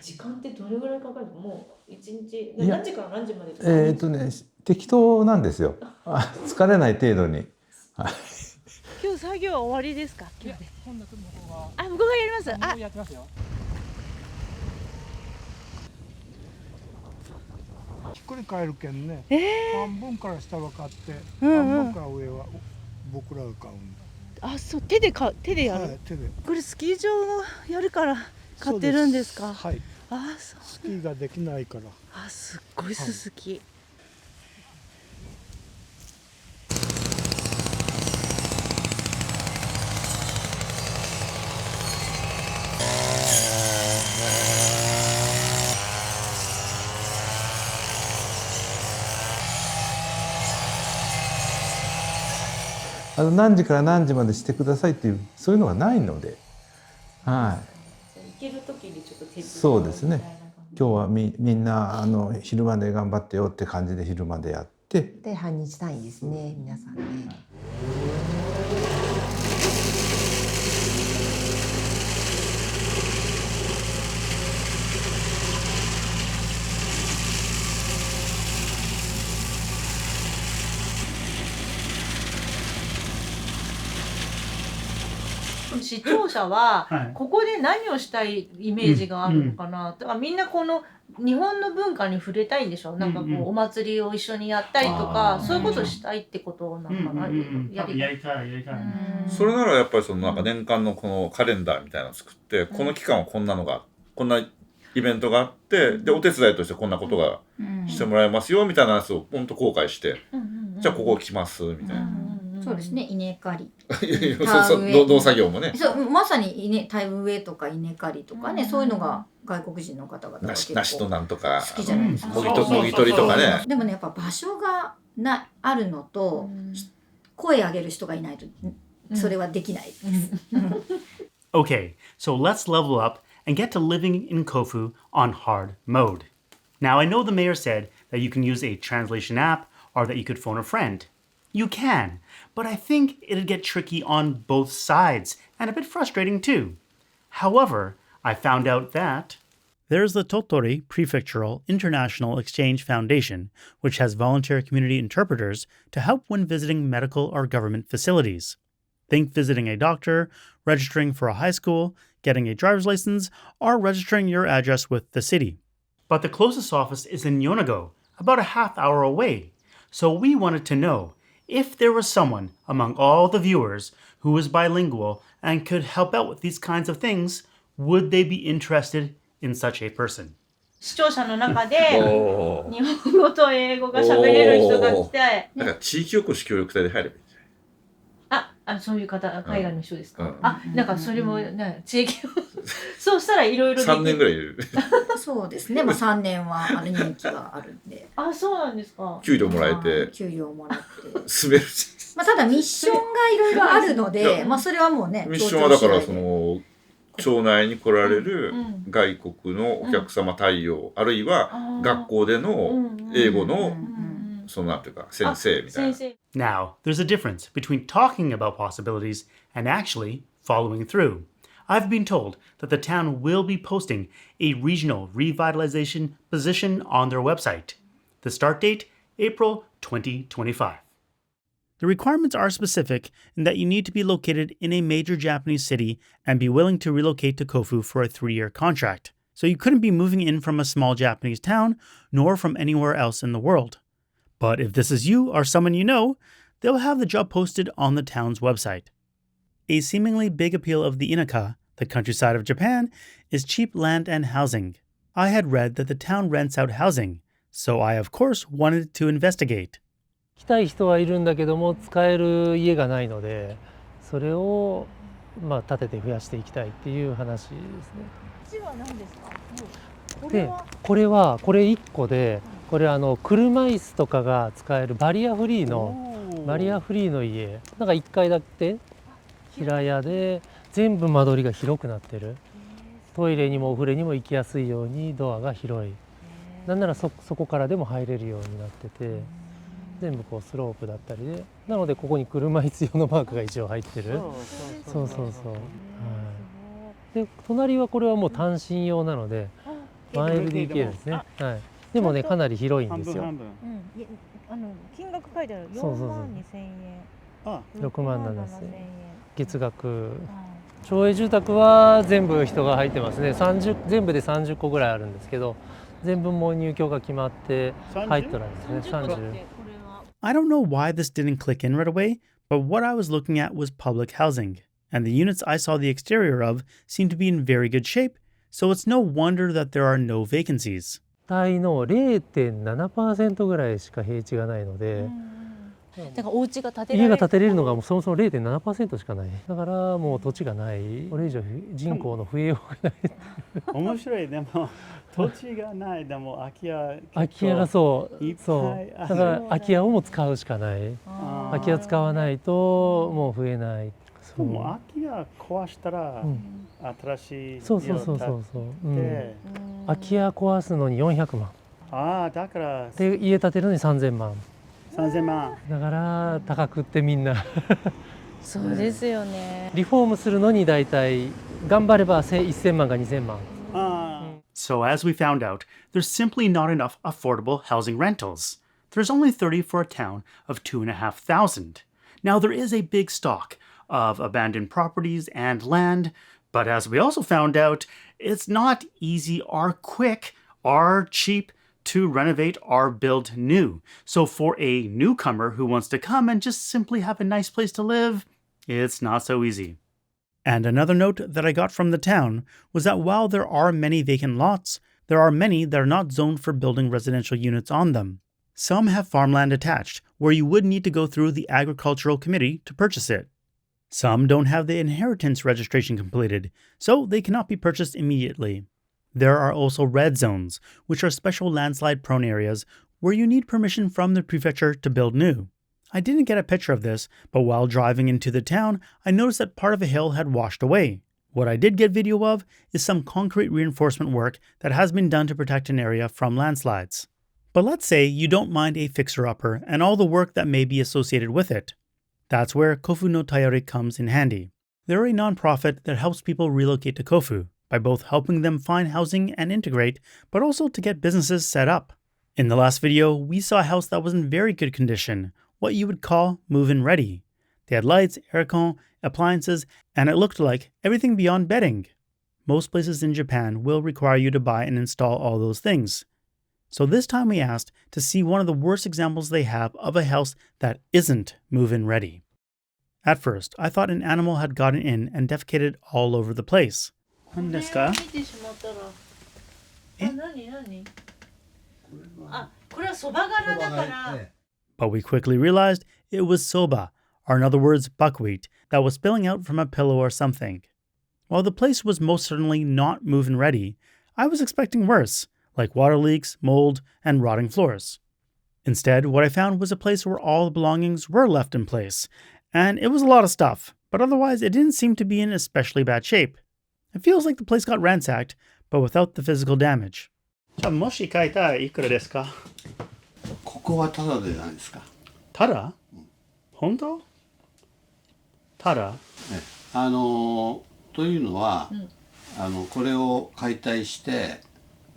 時間ってどれぐらいかかるの？もう一日何時から何時までとか？適当なんですよ。疲れない程度に。今日作業は終わりですか？今日で。向こうがやります。やってますよ。ひっくり返るけんね。半分から下が買って、半分から上は僕らが買うんだ。そう、手でやる。はい、手で。これスキー場をやるから買ってるんですか？はい。そう。スキーができないから。すっごいすすき。何時から何時までしてくださいっていうそういうのがないので、はい。行ける時にちょっと手伝う。そうですね。今日はみんな昼まで頑張ってよって感じで昼までやって。で半日単位ですね、皆さんね。視聴者はここで何をしたいイメージがあるのかな、だからみんなこの日本の文化に触れたいんでしょ。なんかこうお祭りを一緒にやったりとか、そういうことしたいってことなのかな。やりたい。それならやっぱりなんか年間のこのカレンダーみたいなのを作って、この期間はこんなイベントがあって、でお手伝いとしてこんなことがしてもらえますよみたいなやつをポンと公開して、じゃあここ来ますみたいな。そうですね、稲刈り。農作業もね。まさに田植えとか稲刈りとかね、そういうのが外国人の方々が結構梨となんとか好きじゃないですか。もぎ取りとかね。でもね、やっぱ場所があるのと、声上げる人がいないとそれはできないです。Okay, so let's level up and get to living in Kofu on hard mode. Now, I know the mayor said that you can use a translation app or that you could phone a friend. You can, but I think it'd get tricky on both sides and a bit frustrating too. However, I found out that there's the Tottori Prefectural International Exchange Foundation, which has volunteer community interpreters to help when visiting medical or government facilities. Think visiting a doctor, registering for a high school, getting a driver's license, or registering your address with the city. But the closest office is in Yonago, about a half hour away. So we wanted to know if there was someone among all the viewers who was bilingual and could help out with these kinds of things, would they be interested in such a person? 視聴者の中で日本語と英語が喋れる人が来て、なんか地域おこし協力隊で入ればいいんじゃない？そういう方、海外の人ですか？なんかそれも地域そうしたらいろいろ3年ぐらいいる。そうですね。まあ3年は人気があるんで。あ、そうなんですか。給料もらえて給料もらって。滑る。まあただミッションがいろいろあるので、まあそれはもうね。ミッションはだからその町内に来られる外国のお客様対応、あるいは学校での英語のそのなんていうか先生みたいな。Now, there's a difference between talking about possibilities and actually following through. I've been told that the town will be posting a regional revitalization position on their website. The start date, April 2025. The requirements are specific in that you need to be located in a major Japanese city and be willing to relocate to Kofu for a 3-year contract. So you couldn't be moving in from a small Japanese town, nor from anywhere else in the world. But if this is you or someone you know, they'll have the job posted on the town's website. A seemingly big appeal of the Inaka, the countryside of Japan, is cheap land and housing. I had read that the town rents out housing, so I of course wanted to investigate. 来たい人はいるんだけども使える家がないので、それをまあ建てて増やしていきたいっていう話ですね。こっちは何ですか？で、これ1個で、これ車椅子とかが使えるバリアフリーの家。なんか1階建て平屋で全部間取りが広くなってる。トイレにもお風呂にも行きやすいようにドアが広い。なんならそこからでも入れるようになってて。全部こうスロープだったりで、なのでここに車椅子用のマークが一応入ってる。そう、はい。で隣はこれはもう単身用なので 1LDK ですね。はい。でもねかなり広いんですよ。金額書いてある。4万2000円。6万7,000円。月額。町営住宅は全部人が入ってますね。全部で30個ぐらいあるんですけど、全部もう入居が決まって入っとるんですね。30。I don't know why this didn't click in right away, but what I was looking at was public housing, and the units I saw the exterior of seemed to be in very good shape, so it's no wonder that there are no vacancies. 体の 0.7% ぐらいしか平地がないので、だからお家が建て家が建てれるのがもうそもそも 0.7% しかない。だからもう土地がない。これ以上人口の増えようがない。面白い。でも土地がない。でも空き家がそう。だから空き家をも使うしかない。空き家使わないともう増えない。でも空き家壊したら新しい家を建てて、空き家壊すのに400万。だからで家建てるのに3000万。3000万。だから高くってみんな。そうですよね。リフォームするのにだいたい頑張れば1000万か2000万。So as we found out, there's simply not enough affordable housing rentals. There's only 30 for a town of 2,500. Now there is a big stock of abandoned properties and land, but as we also found out, it's not easy or quick or cheap to renovate or build new. So for a newcomer who wants to come and just simply have a nice place to live, it's not so easy. And another note that I got from the town was that while there are many vacant lots, there are many that are not zoned for building residential units on them. Some have farmland attached, where you would need to go through the agricultural committee to purchase it. Some don't have the inheritance registration completed, so they cannot be purchased immediately. There are also red zones, which are special landslide-prone areas where you need permission from the prefecture to build new. I didn't get a picture of this, but while driving into the town, I noticed that part of a hill had washed away. What I did get video of is some concrete reinforcement work that has been done to protect an area from landslides. But let's say you don't mind a fixer-upper and all the work that may be associated with it. That's where Kofu no Tayori comes in handy. They're a nonprofit that helps people relocate to Kofu by both helping them find housing and integrate, but also to get businesses set up. In the last video, we saw a house that was in very good condition, what you would call move-in ready. They had lights, aircon, appliances, and it looked like everything beyond bedding. Most places in Japan will require you to buy and install all those things. So this time we asked to see one of the worst examples they have of a house that isn't move-in ready. At first, I thought an animal had gotten in and defecated all over the place. 何ですか？これはそば殻だから。 But we quickly realized it was soba, or in other words, buckwheat, that was spilling out from a pillow or something. While the place was most certainly not move-in ready, I was expecting worse, like water leaks, mold, and rotting floors. Instead, what I found was a place where all the belongings were left in place, and it was a lot of stuff, but otherwise it didn't seem to be in especially bad shape. It feels like the place got ransacked, but without the physical damage. じゃあもし買いたらいくらですか？ここはタダでないですか？ただ？本当？ただ？というのは、これを解体して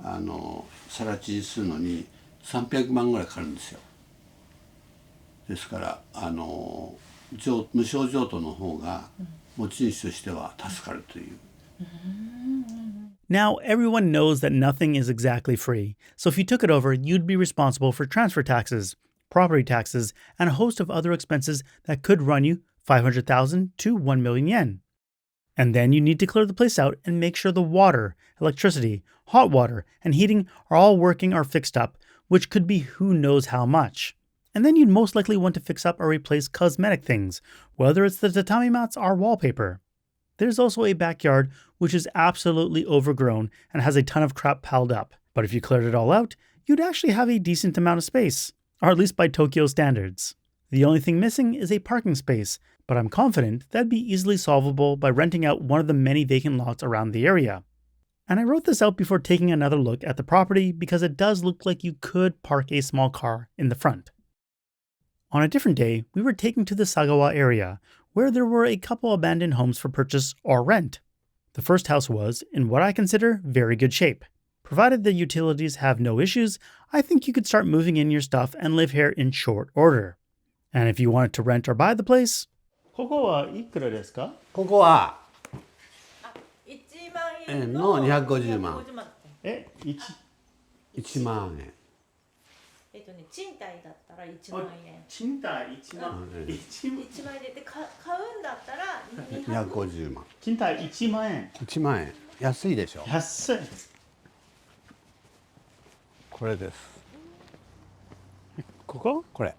更地にするのに300万ぐらいかかるんですよ。ですから無償譲渡の方が持ち主としては助かるという。Now, everyone knows that nothing is exactly free, so if you took it over, you'd be responsible for transfer property taxes, and a host of other expenses that could run you 500,000 to 1 million yen. And then you need to clear the place out and make sure the water, electricity, hot water, and heating are all working or fixed up, which could be who knows how much. And then you'd most likely want to fix up or replace cosmetic things, whether it's the tatami mats or wallpaper. There's also a backyard which is absolutely overgrown and has a ton of crap piled up. But if you cleared it all out, you'd actually have a decent amount of space, or at least by Tokyo standards. The only thing missing is a parking space, but I'm confident that'd be easily solvable by renting out one of the many vacant lots around the area. And I wrote this out before taking another look at the property because it does look like you could park a small car in the front. On a different day, we were taken to the Sagawa area, where there were a couple abandoned homes for purchase or rent. The first house was, in what I consider, very good shape. Provided the utilities have no issues, I think you could start moving in your stuff and live here in short order. And if you wanted to rent or buy the place, ここはいくらですか？ここは1万円の250万。1万円。賃貸だったら1万円。賃貸1万円。1万円で買うんだったら250万。賃貸1万円。1万円。安いでしょ。安い。これです。ここ？これ。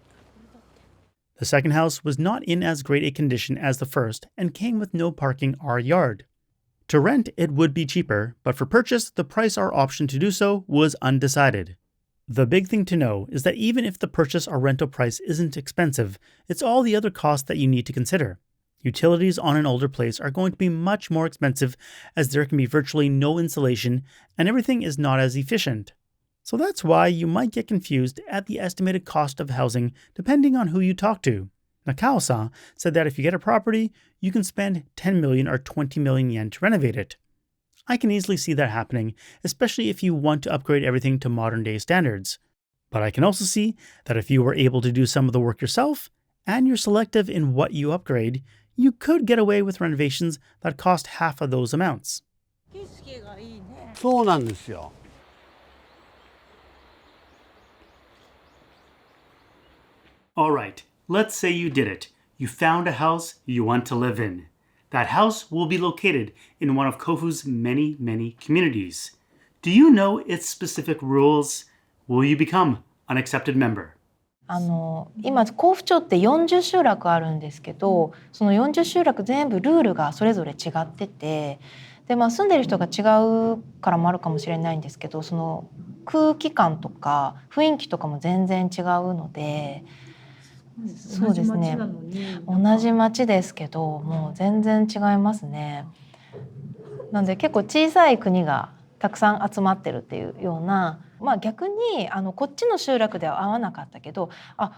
The second house was not in as great a condition as the first and came with no parking or yard. To rent, it would be cheaper, but for purchase, the price or option to do so was undecided. The big thing to know is that even if the purchase or rental price isn't expensive, it's all the other costs that you need to consider. Utilities on an older place are going to be much more expensive as there can be virtually no insulation and everything is not as efficient. So that's why you might get confused at the estimated cost of housing depending on who you talk to. Nakao-san said that if you get a property, you can spend 10 million or 20 million yen to renovate it. I can easily see that happening, especially if you want to upgrade everything to modern day standards. But I can also see that if you were able to do some of the work yourself, and you're selective in what you upgrade, you could get away with renovations that cost half of those amounts. そうなんですよ。Alright, let's say you did it. You found a house you want to live in. That house will be located in one of Kofu's many, many communities. Do you know its specific rules? Will you become an accepted member? 今甲府町って40集落あるんですけど、その40集落全部ルールがそれぞれ違ってて、で住んでる人が違うからもあるかもしれないんですけど、その空気感とか雰囲気とかも全然違うので。そうですね。同じ町ですけど、もう全然違いますね。なので結構小さい国がたくさん集まってるっていうような、逆にこっちの集落では合わなかったけど、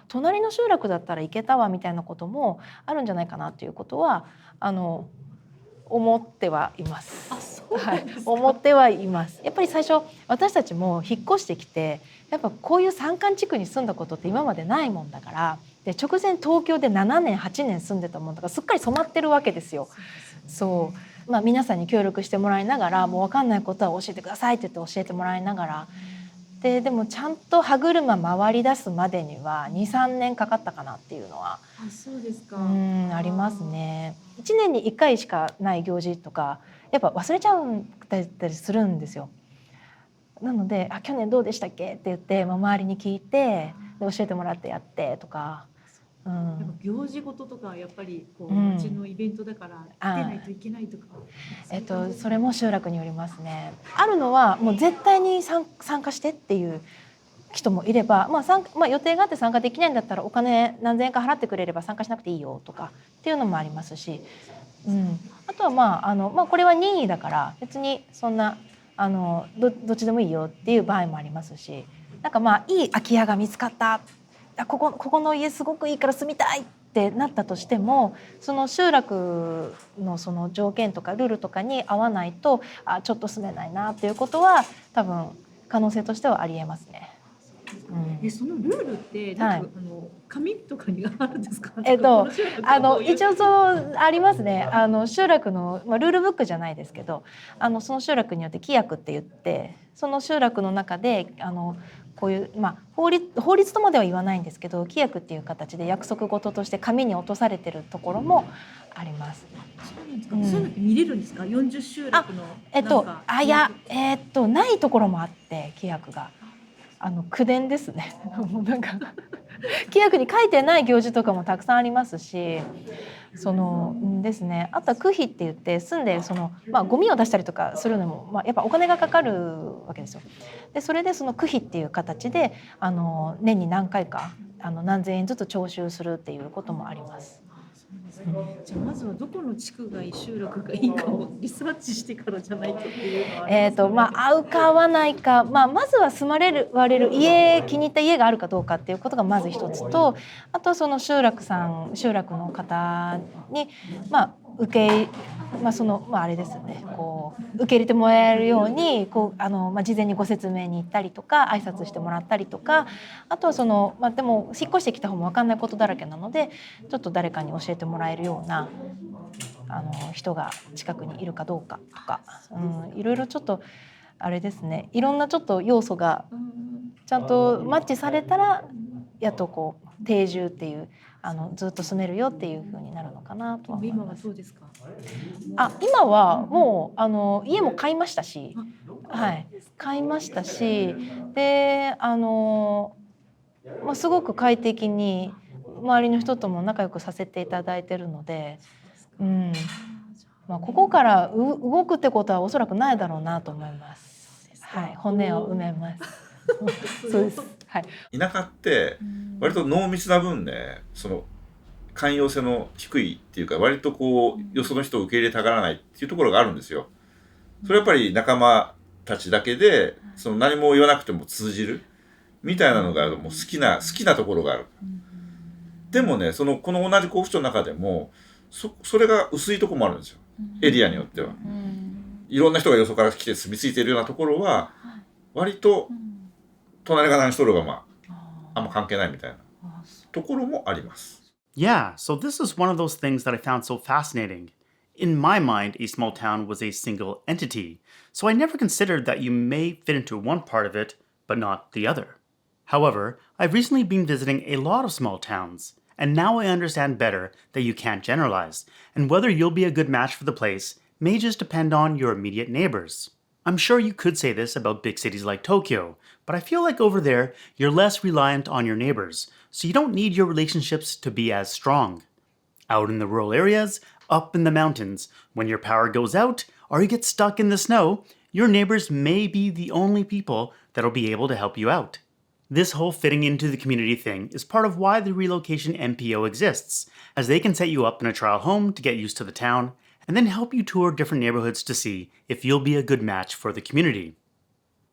隣の集落だったら行けたわみたいなこともあるんじゃないかなっていうことは思ってはいます。はい、思ってはいます。やっぱり最初私たちも引っ越してきて、やっぱこういう山間地区に住んだことって今までないもんだから。で直前東京で7年8年住んでたもんだからすっかり染まってるわけですよ。そう、皆さんに協力してもらいながらもう分かんないことは教えてくださいって言って教えてもらいながらでもちゃんと歯車回り出すまでには 2,3 年かかったかなっていうのはそうですか。ありますね。1年に1回しかない行事とかやっぱ忘れちゃったりするんですよ。なので去年どうでしたっけって言って周りに聞いてで教えてもらってやってとかうんやっぱ行事事とかやっぱりこううん町のイベントだから出ないといけないとか。それも集落によりますね。あるのはもう絶対に参加してっていう人もいれば、予定があって参加できないんだったらお金何千円か払ってくれれば参加しなくていいよとかっていうのもありますし、あとはこれは任意だから別にそんなどっちでもいいよっていう場合もありますし、なんかいい空き家が見つかった、ここの家すごくいいから住みたいってなったとしても、その集落のその条件とかルールとかに合わないとちょっと住めないなっていうことは多分可能性としてはありえますね。そのルールってなんか、紙とかにあるんですか？一応そうありますね。集落の、ルールブックじゃないですけど、その集落によって規約って言って、その集落の中でこういう、法律とまでは言わないんですけど、規約っていう形で約束事として紙に落とされてるところもあります。そういうのって見れるんですか？40集落のないところもあって規約が口伝ですね。なんか規約に書いてない行事とかもたくさんありますし、ですね。あとは区費って言って住んでゴミを出したりとかするのも、やっぱお金がかかるわけですよ。でそれでその区費っていう形で年に何回か何千円ずつ徴収するっていうこともあります。じゃあまずはどこの地区がいい集落がいいかをリサーチしてからじゃないとっていうのはありますね。合うか合わないか、まずは住まれる気に入った家があるかどうかっていうことがまず一つと、あとその集落の方に受けあれですよね、受け入れてもらえるように事前にご説明に行ったりとか挨拶してもらったりとか、あとはでも引っ越してきた方も分かんないことだらけなので、ちょっと誰かに教えてもらえるような人が近くにいるかどうかとか、いろいろちょっとあれですね、いろんなちょっと要素がちゃんとマッチされたらやっと定住っていうずっと住めるよっていう風になるのかなとは思います。今はそうですか？今はもう家も買いましたし、買いましたし、ですごく快適に周りの人とも仲良くさせていただいてるので、ここから動くってことはおそらくないだろうなと思います。骨を埋めます。そうです。田舎って割と濃密な分ね、その寛容性の低いっていうか、割とよその人を受け入れたがらないっていうところがあるんですよ。それやっぱり仲間たちだけで何も言わなくても通じるみたいなのがもう好きなところがある。でもね、この同じ甲府町の中でもそれが薄いところもあるんですよ。エリアによっては。いろんな人がよそから来て住み着いているようなところは割と隣が何しとるがあんま関係ないみたいなところもあります。Yeah, so this is one of those things that I found so fascinating. In my mind, a small town was a single entity, so I never considered that you may fit into one part of it, but not the other. However, I've recently been visiting a lot of small towns, and now I understand better that you can't generalize, and whether you'll be a good match for the place may just depend on your immediate neighbors. I'm sure you could say this about big cities like Tokyo, but I feel like over there, you're less reliant on your neighbors, so you don't need your relationships to be as strong. Out in the rural areas, up in the mountains, when your power goes out or you get stuck in the snow, your neighbors may be the only people that'll be able to help you out. This whole fitting into the community thing is part of why the relocation MPO exists, as they can set you up in a trial home to get used to the town, and then help you tour different neighborhoods to see if you'll be a good match for the community.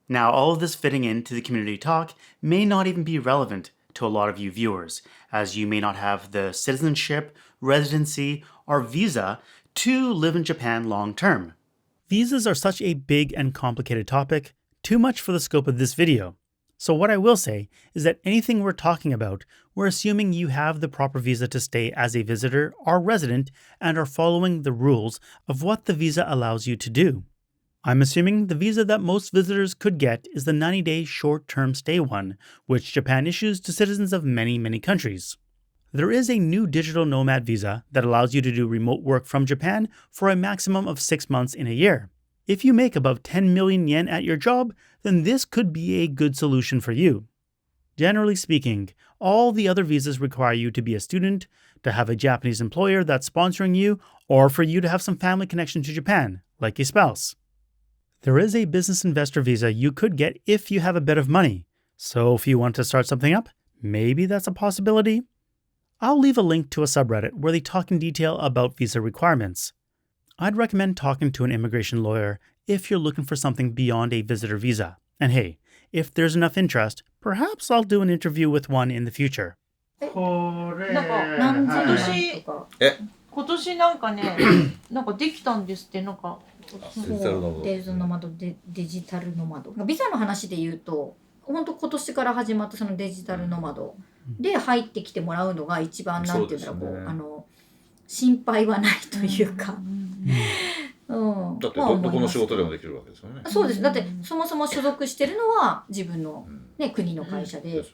Now, all of this fitting into the community talk may not even be relevant to a lot of you viewers, as you may not have the citizenship, residency, or visa to live in Japan long term. Visas are such a big and complicated topic, too much for the scope of this video. So what I will say is that anything we're talking about, we're assuming you have the proper visa to stay as a visitor or resident and are following the rules of what the visa allows you to do. I'm assuming the visa that most visitors could get is the 90-day short-term stay one, which Japan issues to citizens of many, many countries. There is a new digital nomad visa that allows you to do remote work from Japan for a maximum of 6 months in a year. If you make above 10 million yen at your job, then this could be a good solution for you. Generally speaking, all the other visas require you to be a student, to have a Japanese employer that's sponsoring you, or for you to have some family connection to Japan, like a spouse. There is a business investor visa you could get if you have a bit of money. So if you want to start something up, maybe that's a possibility. I'll leave a link to a subreddit where they talk in detail about visa requirements. I'd recommend talking to an immigration lawyer if you're looking for something beyond a visitor visa. And hey, if there's enough interest, perhaps I'll do an interview with one in the future. なんか今年なんかね、なんかできたんですってなんか。デジタルノマド。ビザの話で言うと、本当今年から始まったそのデジタルノマドで入ってきてもらうのが一番なんていうんだろう、こう心配はないというか。だってどこの仕事でもできるわけですよね。そうです。だってそもそも所属してるのは自分の、ね、国の会社で、っ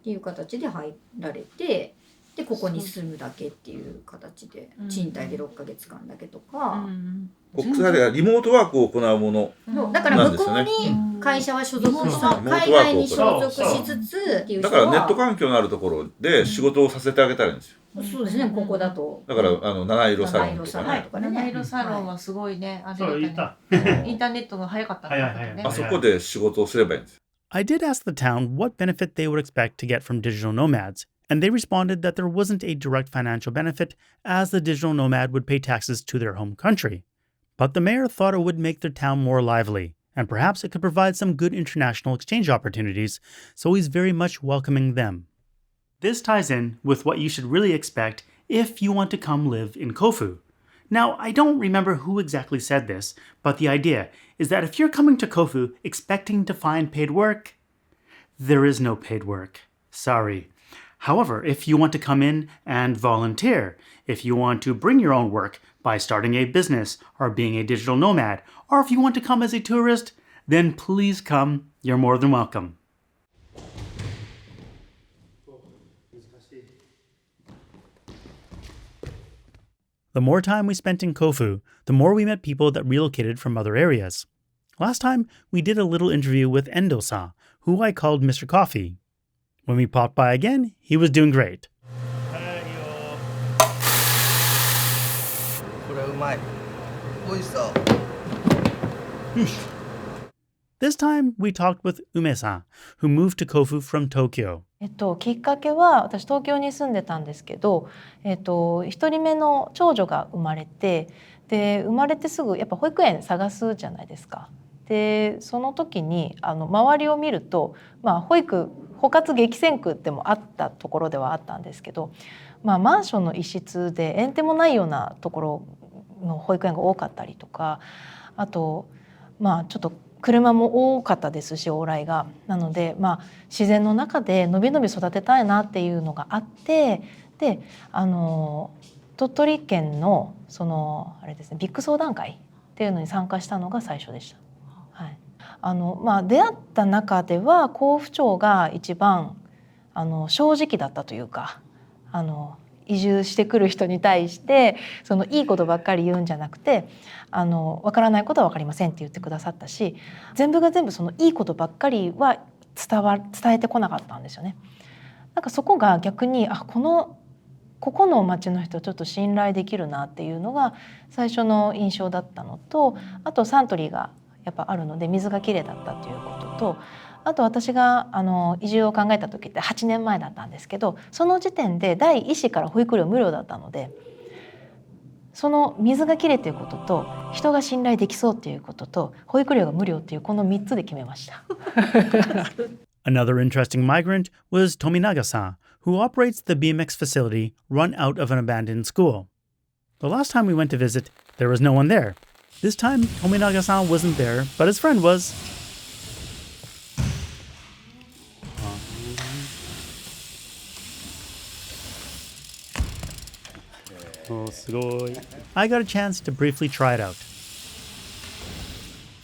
ていう形で入られて、でここに住むだけっていう形で、賃貸で6ヶ月間だけとか。国際でリモートワークを行うものだから向こうに会社は所属し海外に所属しつつっていう人はだからネット環境のあるところで仕事をさせてあげたらいいんですよ。そうですね、ここだと。だから七色サロンとかね。七色サロンはすごいね、あれだね。インターネットが早かったね。あそこで仕事をすればいいんです。I did ask the town what benefit they would expect to get from digital nomads, and they responded that there wasn't a direct financial benefit as the digital nomad would pay taxes to their home country. But the mayor thought it would make their town more lively, and perhaps it could provide some good international exchange opportunities, so he's very much welcoming them. This ties in with what you should really expect if you want to come live in Kofu. Now, I don't remember who exactly said this, but the idea is that if you're coming to Kofu expecting to find paid work, there is no paid work. Sorry. However, if you want to come in and volunteer, if you want to bring your own work by starting a business or being a digital nomad, or if you want to come as a tourist, then please come. You're more than welcome. The more time we spent in Kofu, the more we met people that relocated from other areas. Last time, we did a little interview with Endo-san, who I called Mr. Coffee. When we popped by again, he was doing great. This time, we talked with Ume-san, who moved to Kofu from Tokyo. きっかけは私東京に住んでたんですけど、1人目の長女が生まれて、で生まれてすぐやっぱ保育園探すじゃないですか。でその時に周りを見ると、保活激戦区でもあったところではあったんですけど、マンションの一室で縁手もないようなところの保育園が多かったりとか、あとちょっと車も多かったですし、往来が。なので、自然の中でのびのび育てたいなっていうのがあって、で鳥取県のあれですね、ビッグ相談会っていうのに参加したのが最初でした。はい、出会った中では甲府町が一番正直だったというか、移住してくる人に対していいことばっかり言うんじゃなくて、分からないことは分かりませんって言ってくださったし、全部が全部いいことばっかりは伝えてこなかったんですよね。なんかそこが逆にここの町の人ちょっと信頼できるなっていうのが最初の印象だったのと、あとサントリーがやっぱあるので水がきれいだったということと、あと私が移住を考えた時って8年前だったんですけど、その時点で第一子から保育料無料だったので、その水がきれいということと人が信頼できそうということと保育料が無料というこの3つで決めました。Another interesting migrant was Tominaga-san, who operates the BMX facility run out of an abandoned school. The last time we went to visit, there was no one there. This time, Tominaga-san wasn't there, but his friend was. I got a chance to briefly try it out.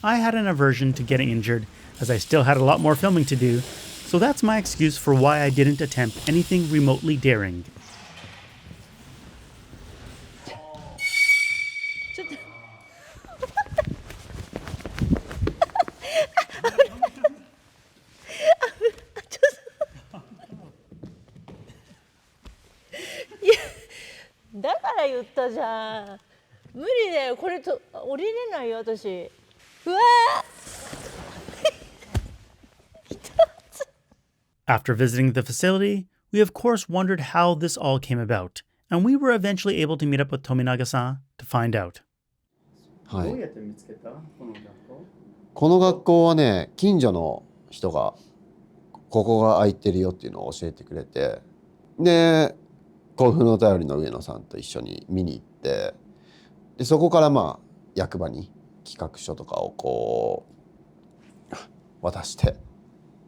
I had an aversion to getting injured, as I still had a lot more filming to do, so that's my excuse for why I didn't attempt anything remotely daring. ったじゃん。無理だよ。これと降りれないよ私。うわAfter visiting the facility, we of course wondered how this all came about, and we were eventually able to meet up with Tominaga-san to find out. はい。どうやって見つけたこの学校？この学校はね、近所の人がここが空いてるよっていうのを教えてくれて、で、甲府の便りの上野さんと一緒に見に行って、でそこからまあ役場に企画書とかをこう渡して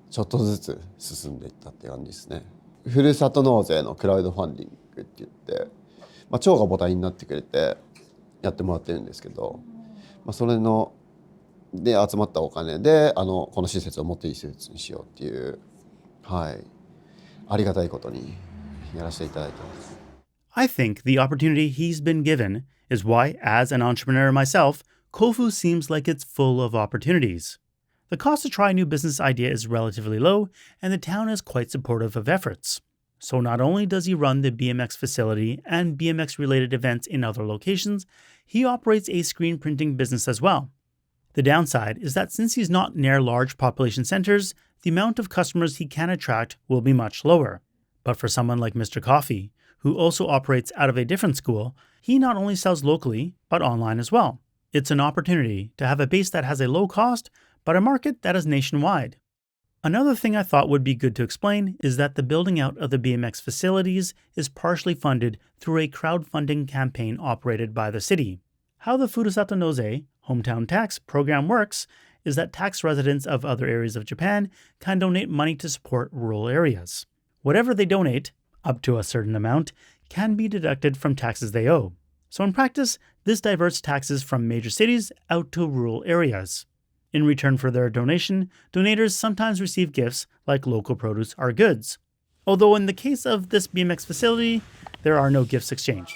ちょっとずつ進んでいったって感じですね。ふるさと納税のクラウドファンディングって言って、まあ、町が母体になってくれてやってもらってるんですけど、まあ、それので集まったお金でこの施設をもっといい施設にしようっていう、はい、ありがたいことにやらせていただいてます。I think the opportunity he's been given is why, as an entrepreneur myself, Kofu seems like it's full of opportunities. The cost to try a new business idea is relatively low, and the town is quite supportive of efforts. So not only does he run the BMX facility and BMX-related events in other locations, he operates a screen printing business as well. The downside is that since he's not near large population centers, the amount of customers he can attract will be much lower. But for someone like Mr. Coffee, who also operates out of a different school, he not only sells locally, but online as well. It's an opportunity to have a base that has a low cost, but a market that is nationwide. Another thing I thought would be good to explain is that the building out of the BMX facilities is partially funded through a crowdfunding campaign operated by the city. How the Furusato Noze, hometown tax, program works is that tax residents of other areas of Japan can donate money to support rural areas. Whatever they donate, up to a certain amount, can be deducted from taxes they owe. So in practice, this diverts taxes from major cities out to rural areas. In return for their donation, donators sometimes receive gifts like local produce or goods. Although in the case of this BMX facility, there are no gifts exchanged.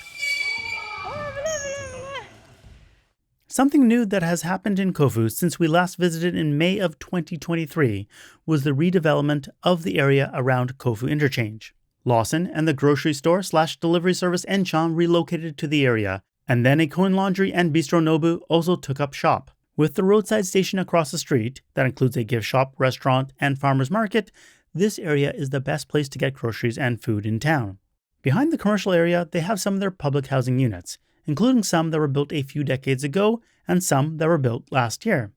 Something new that has happened in Kofu since we last visited in May of 2023 was the redevelopment of the area around Kofu Interchange. Lawson and the grocery store/delivery service Enchan relocated to the area, and then a coin laundry and Bistro Nobu also took up shop. With the roadside station across the street, that includes a gift shop, restaurant, and farmer's market, this area is the best place to get groceries and food in town. Behind the commercial area, they have some of their public housing units, including some that were built a few decades ago and some that were built last year.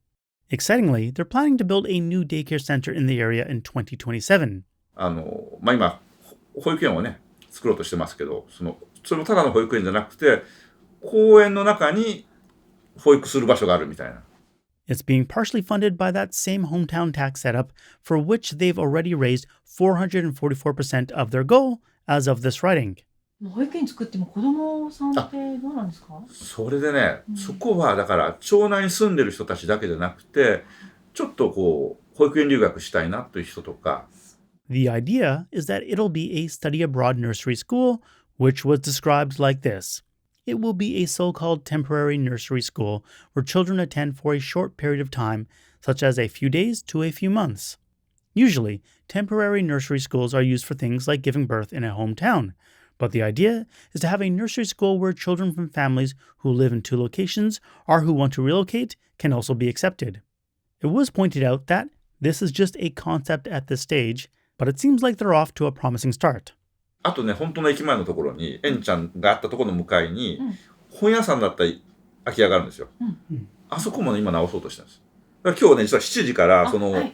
Excitingly, they're planning to build a new daycare center in the area in 2027. 今保育園をね作ろうとしてますけど、それもただの保育園じゃなくて公園の中に保育する場所があるみたいな。It's being partially funded by that same hometown tax setup, for which they've already raised 444% of their goal as of this writing. 保育園作っても子供さんってどうなんですか？それでね、そこはだから町内に住んでる人たちだけじゃなくて、ちょっとこう保育園留学したいなという人とか。The idea is that it'll be a study abroad nursery school, which was described like this. It will be a so-called temporary nursery school where children attend for a short period of time, such as a few days to a few months. Usually, temporary nursery schools are used for things like giving birth in a hometown, but the idea is to have a nursery school where children from families who live in two locations or who want to relocate can also be accepted. It was pointed out that this is just a concept at this stage, but it seems like they're off to a promising start. あとね、本当の駅前のところに、エンちゃんがあったところの向かいに、本屋さんだった空き家があるんですよ。あそこもね、今直そうとしてるんです。だから今日ね、実は7時からその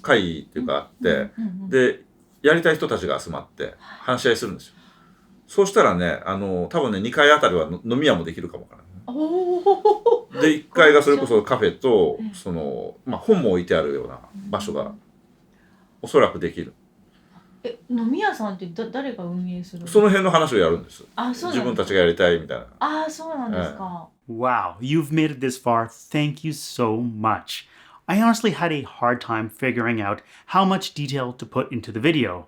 会議っていうかあって、で、やりたい人たちが集まって話し合いするんですよ。そうしたらね、多分ね、2階あたりは飲み屋もできるかもわからない。で、1階がそれこそカフェと、本も置いてあるような場所がおそらくできる。飲み屋さんって誰が運営するの？その辺の話をやるんです。あ、そうなんですか。自分たちがやりたいみたいな。あ、そうなんですか。Wow, you've made it this far. Thank you so much. I honestly had a hard time figuring out how much detail to put into the video.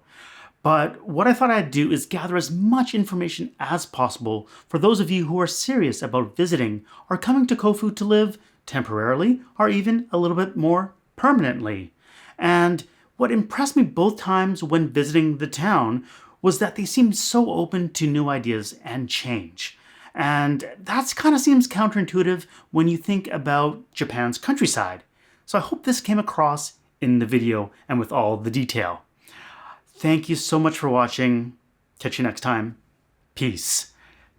But what I thought I'd do is gather as much information as possible for those of you who are serious about visiting or coming to Kofu to live temporarily or even a little bit more permanently. And what impressed me both times when visiting the town was that they seemed so open to new ideas and change. And that kind of seems counterintuitive when you think about Japan's countryside. So I hope this came across in the video and with all the detail. Thank you so much for watching. Catch you next time. Peace.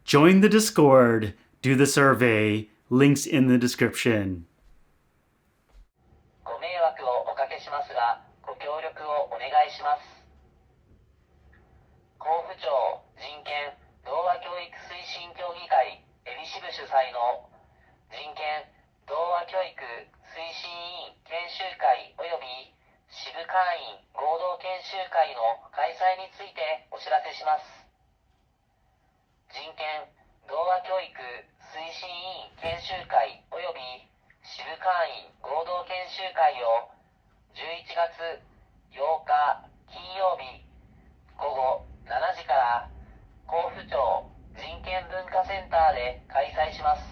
Join the Discord. Do the survey. Links in the description. ご迷惑をおかけしますが、ご協力をお願いします。甲府町人権童話教育推進協議会恵比寿部主催の人権童話教育推進委員研修会及び支部会員合同研修会の開催についてお知らせします。人権童話教育推進委員研修会及び支部会員合同研修会を11月8日金曜日午後7時から甲府町人権文化センターで開催します。